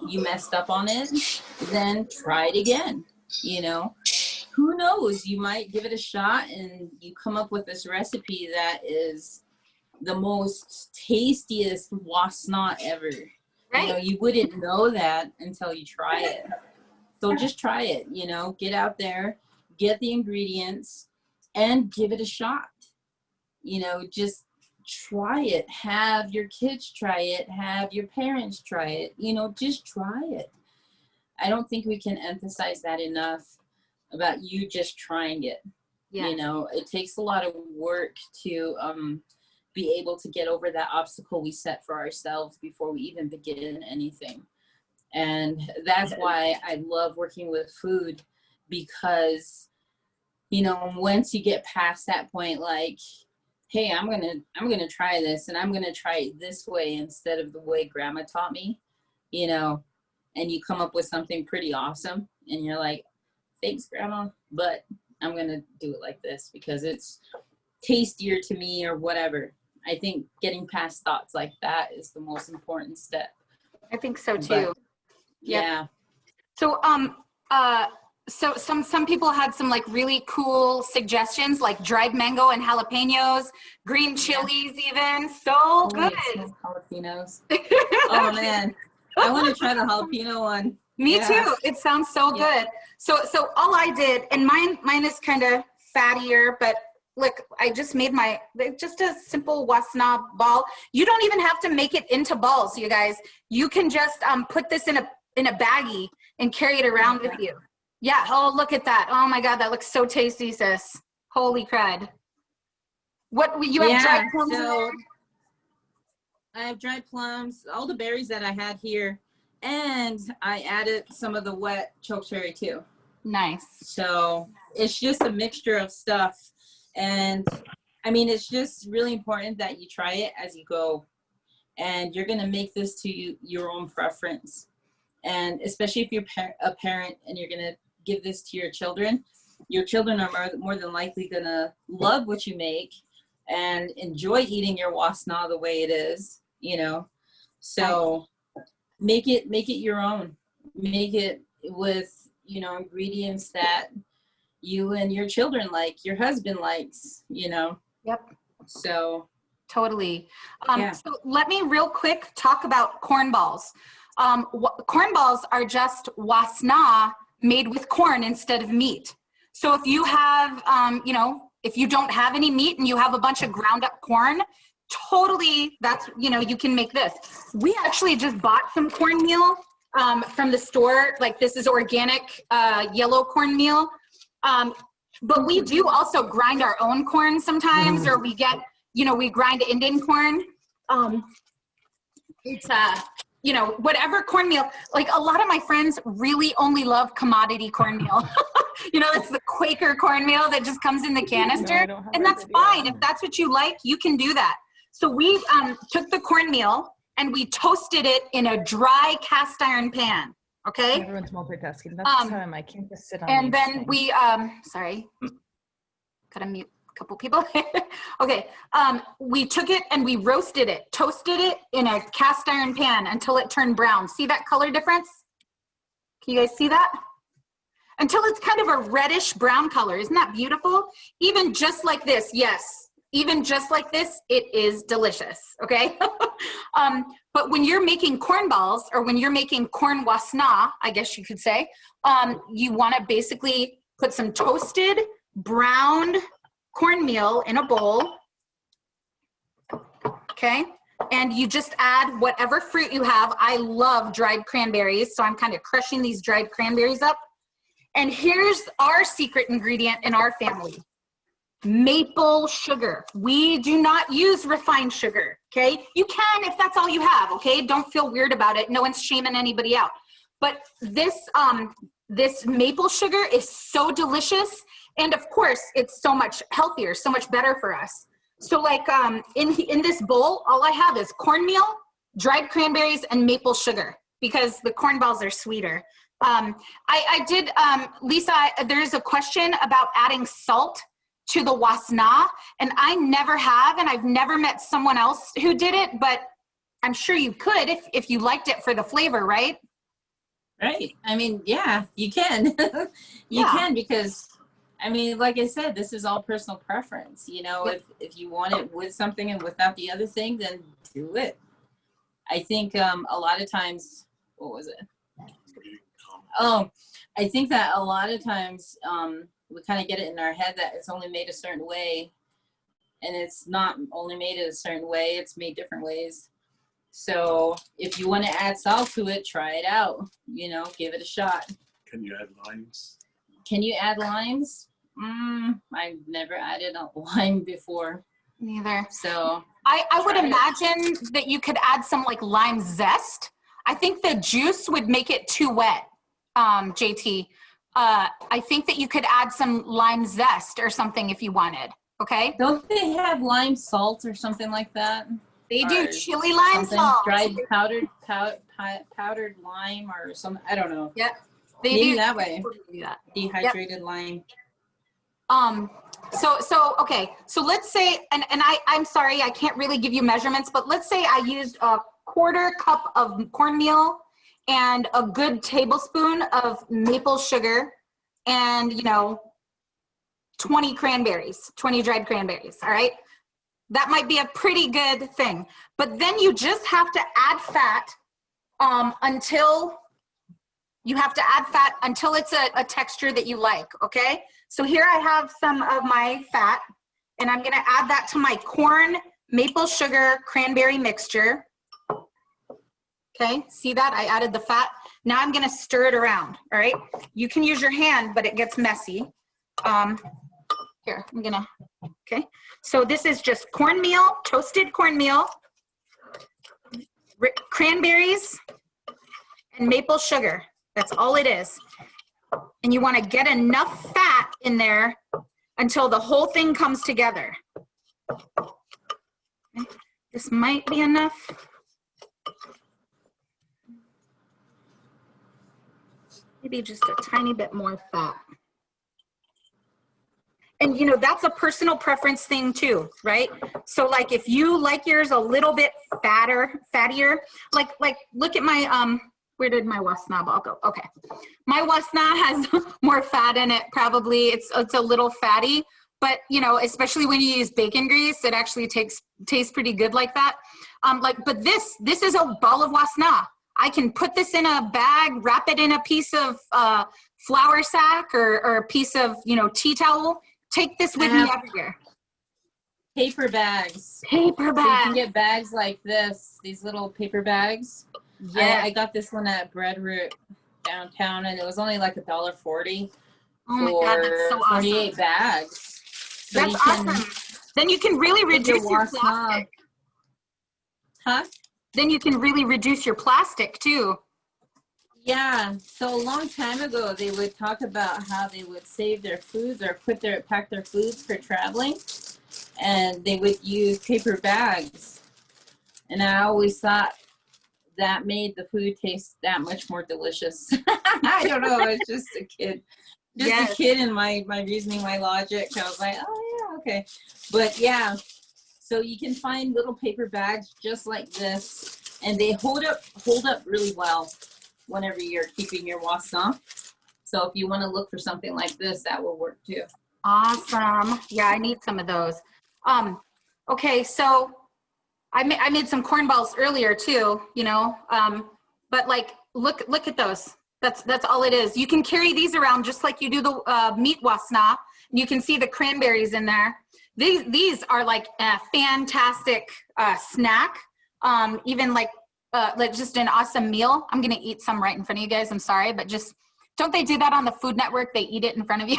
you messed up on it, then try it again. You know, who knows, you might give it a shot and you come up with this recipe that is the most tastiest wasna ever. Right. You know, you wouldn't know that until you try it. So just try it, you know, get out there, get the ingredients, and give it a shot. You know, just try it. Have your kids try it. Have your parents try it. You know, just try it. I don't think we can emphasize that enough about you just trying it. Yes. You know, it takes a lot of work to be able to get over that obstacle we set for ourselves before we even begin anything. And that's why I love working with food, because, you know, once you get past that point, like, hey, I'm gonna try this, and I'm gonna try it this way instead of the way grandma taught me, you know, and you come up with something pretty awesome, and you're like, thanks, grandma, but I'm gonna do it like this because it's tastier to me or whatever. I think getting past thoughts like that is the most important step. I think so too. But, Yep. yeah. So, so some people had some like really cool suggestions, like dried mango and jalapenos, green chilies, even. So good. Jalapenos. Oh man, I want to try the jalapeno one. Me Yeah. too. It sounds so Yeah. good. So all I did, and mine is kind of fattier, but look, I just made just a simple wasna ball. You don't even have to make it into balls, you guys. You can just put this in a baggie and carry it around with you. Yeah. Oh, look at that. Oh my God, that looks so tasty, sis. Holy crud. What you have dried plums in there? I have dried plums, all the berries that I had here, and I added some of the wet chokecherry too. Nice. So it's just a mixture of stuff. And I mean, it's just really important that you try it as you go. And you're going to make this to your own preference. And especially if you're a parent and you're going to give this to your children are more than likely going to love what you make and enjoy eating your wasna the way it is, you know. So make it your own. Make it with, you know, ingredients that you and your children like, your husband likes, you know. Yep. So totally. Yeah. So let me real quick talk about corn balls. Corn balls are just wasna made with corn instead of meat. So if you have, you know, if you don't have any meat and you have a bunch of ground up corn, totally, that's, you know, you can make this. We actually just bought some cornmeal from the store. Like, this is organic yellow cornmeal. But we do also grind our own corn sometimes, or we get, you know, we grind Indian corn. It's, you know, whatever cornmeal, like a lot of my friends really only love commodity cornmeal. You know, it's the Quaker cornmeal that just comes in the canister, and that's fine. If that's what you like, you can do that. So we took the cornmeal and we toasted it in a dry cast iron pan. Okay. Everyone's multitasking. That's the time I can't just sit on. And these then things. we, sorry, gotta mute a couple people. Okay, we took it and we roasted it, toasted it in a cast iron pan until it turned brown. See that color difference? Can you guys see that? Until it's kind of a reddish brown color. Isn't that beautiful? Even just like this, yes. Even just like this, it is delicious, okay? But when you're making corn balls, or when you're making corn wasna, I guess you could say, you wanna basically put some toasted, browned cornmeal in a bowl, okay? And you just add whatever fruit you have. I love dried cranberries, so I'm kind of crushing these dried cranberries up. And here's our secret ingredient in our family. Maple sugar. We do not use refined sugar, okay? You can if that's all you have, okay? Don't feel weird about it. No one's shaming anybody out. But this maple sugar is so delicious. And of course, it's so much healthier, so much better for us. So like in this bowl, all I have is cornmeal, dried cranberries, and maple sugar because the corn balls are sweeter. I did, Lisa, there's a question about adding salt to the wasna, and I never have, and I've never met someone else who did it, but I'm sure you could if you liked it for the flavor, right? Right. I mean, yeah, you can. You can, because I mean, like I said, this is all personal preference. You know, if you want it with something and without the other thing, then do it. I think a lot of times, what was it? Oh, I think that a lot of times we kind of get it in our head that it's only made a certain way, and it's not only made a certain way, it's made different ways. So if you want to add salt to it, try it out, you know, give it a shot. Can you add limes? Can you add limes? I've never added a lime before. Neither. So I would imagine that you could add some like lime zest. I think the juice would make it too wet, JT. I think that you could add some lime zest or something if you wanted, okay? don't they have lime salt or something like that? They do Or chili lime something? salt. Dried powdered lime or some, I don't know. Yep. They Maybe do that way. do that. Dehydrated lime. So okay, so let's say, and I'm sorry, I can't really give you measurements, but let's say I used a 1/4 cup of cornmeal and a good tablespoon of maple sugar and, you know, 20 cranberries, 20 dried cranberries, all right? That might be a pretty good thing. But then you just have to add fat until it's a texture that you like, okay? So here I have some of my fat, and I'm gonna add that to my corn, maple sugar, cranberry mixture. Okay, see that? I added the fat. Now I'm gonna stir it around, all right? You can use your hand, but it gets messy. Here, I'm gonna, okay. So this is just cornmeal, toasted cornmeal, cranberries, and maple sugar. That's all it is. And you wanna get enough fat in there until the whole thing comes together. Okay. This might be enough. Maybe just a tiny bit more fat. And you know, that's a personal preference thing too, right? So like if you like yours a little bit fattier, like look at my, where did my Wasna ball go? Okay. My Wasna has more fat in it probably. It's a little fatty, but you know, especially when you use bacon grease, it actually tastes pretty good like that. But this is a ball of Wasna. I can put this in a bag, wrap it in a piece of flour sack or a piece of, you know, tea towel. Take this with me everywhere. Paper bags. Paper bags. So you can get bags like this, these little paper bags. Yeah. I got this one at Bread Root downtown, and it was only like $1.40 oh my God, that's so 48 awesome. bags. So that's awesome. Then you can really reduce your plastic. Huh? Then you can really reduce your plastic too. Yeah, so a long time ago, they would talk about how they would save their foods or pack their foods for traveling, and they would use paper bags. And I always thought that made the food taste that much more delicious. I don't know, it's just a kid. Just a kid in my reasoning, my logic. I was like, oh yeah, okay. But yeah, so you can find little paper bags just like this, and they hold up really well whenever you're keeping your wasna. So if you want to look for something like this, that will work too. Awesome. Yeah, I need some of those. Okay, so I made some corn balls earlier too, you know, but like, look at those. That's all it is. You can carry these around just like you do the meat wasna. You can see the cranberries in there. These are like a fantastic snack. Even like just an awesome meal. I'm gonna eat some right in front of you guys. I'm sorry, but just, don't they do that on the Food Network? They eat it in front of you.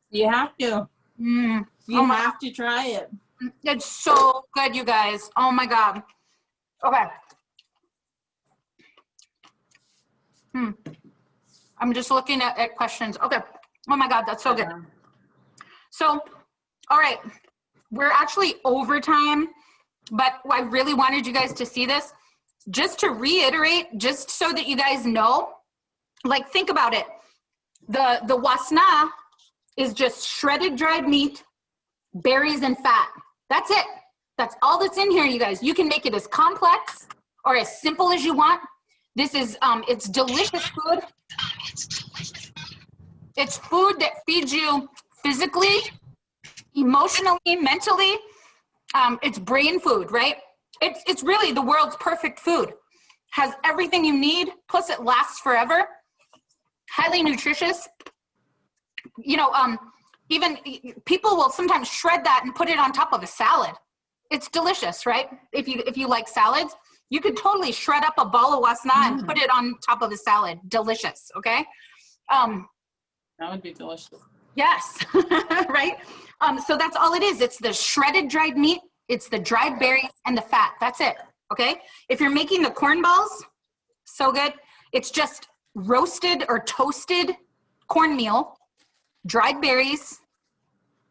You have to. You have to try it. It's so good, you guys. Oh my God. Okay. I'm just looking at questions. Okay. Oh my God, that's so good. So, all right, we're actually over time, but I really wanted you guys to see this. Just to reiterate, just so that you guys know, like, think about it. The wasna is just shredded dried meat, berries, and fat. That's it. That's all that's in here, you guys. You can make it as complex or as simple as you want. This is, it's delicious food. It's food that feeds you physically, emotionally, mentally. It's brain food, right? It's really the world's perfect food. Has everything you need, plus it lasts forever. Highly nutritious. You know, even people will sometimes shred that and put it on top of a salad. It's delicious, right? If you like salads, you could totally shred up a ball of wasna and put it on top of a salad. Delicious, okay? That would be delicious. Yes, right? So that's all it is. It's the shredded dried meat, it's the dried berries, and the fat. That's it, okay? If you're making the corn balls, so good. It's just roasted or toasted cornmeal, dried berries,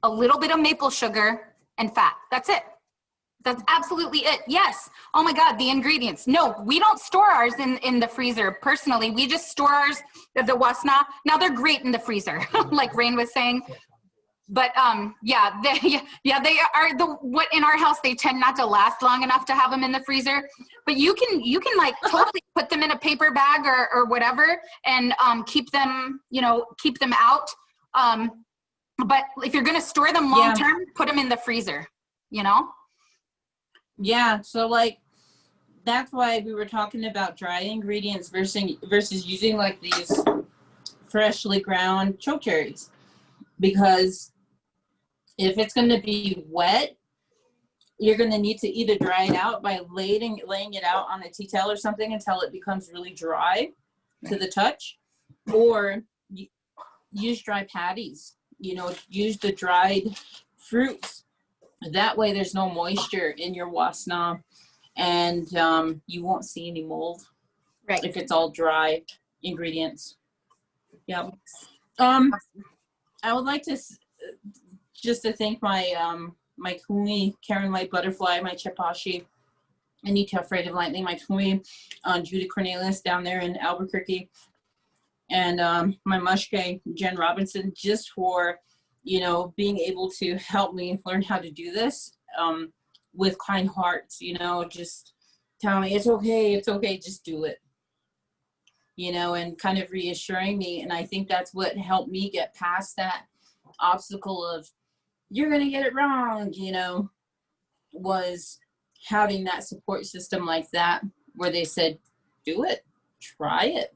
a little bit of maple sugar, and fat. That's it. That's absolutely it. Yes. Oh my God, the ingredients. No, we don't store ours in the freezer personally. We just store ours, the wasna. Now they're great in the freezer, like Rain was saying. But yeah, they are what in our house, they tend not to last long enough to have them in the freezer. But you can like totally put them in a paper bag or whatever and keep them, keep them out. But if you're going to store them long term, put them in the freezer, Yeah, so like that's why we were talking about dry ingredients versus using like these freshly ground choke cherries, because if it's going to be wet, you're going to need to either dry it out by laying it out on a tea towel or something until it becomes really dry to the touch, or use dry patties. Use the dried fruits. That way there's no moisture in your wasna, and you won't see any mold. Right. If it's all dry ingredients. Yeah. I would like to just to thank my my kumi, Karen White Butterfly, my Chepashi, Anita Afraid of Lightning, my kumi, Judy Cornelius down there in Albuquerque, and my mushke, Jen Robinson, just for being able to help me learn how to do this with kind hearts, just telling me it's okay, just do it, and kind of reassuring me. And I think that's what helped me get past that obstacle of you're gonna get it wrong, was having that support system like that where they said, do it, try it.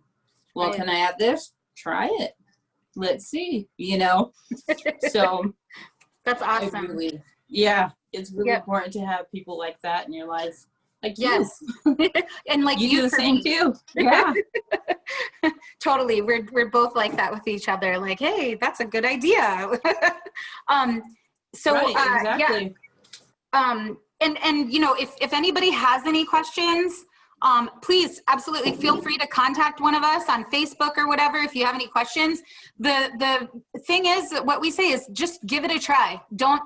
Well, Right. Can I add this? Try it. Let's see, so That's awesome. It's really important to have people like that in your life. Like Yes. And like you do the for same me. too. Yeah. Totally. We're both like that with each other. Like, hey, that's a good idea. So Right, exactly. and if anybody has any questions, please absolutely feel free to contact one of us on Facebook or whatever if you have any questions. The thing is, what we say is just give it a try. Don't,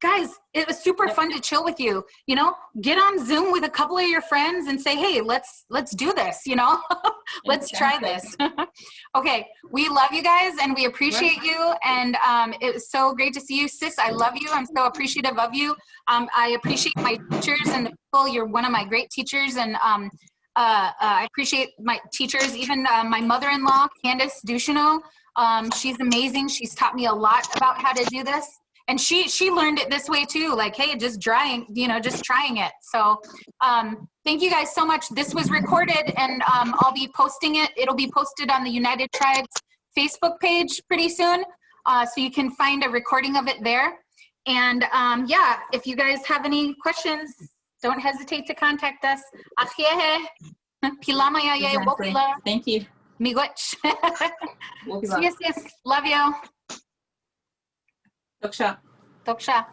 guys, it was super fun to chill with you, get on Zoom with a couple of your friends and say, hey, let's do this, let's try this. Okay. We love you guys and we appreciate you. And it was so great to see you, sis. I love you. I'm so appreciative of you. I appreciate my teachers and the people. You're one of my great teachers. And I appreciate my teachers, even my mother-in-law, Candace Ducheneau. She's amazing. She's taught me a lot about how to do this. And she learned it this way too, like, hey, just trying it. So thank you guys so much. This was recorded and I'll be posting it. It'll be posted on the United Tribes Facebook page pretty soon. So you can find a recording of it there. And if you guys have any questions, don't hesitate to contact us. Exactly. Thank you. Miigwech. Yes. Love you. Toksha. Toksha.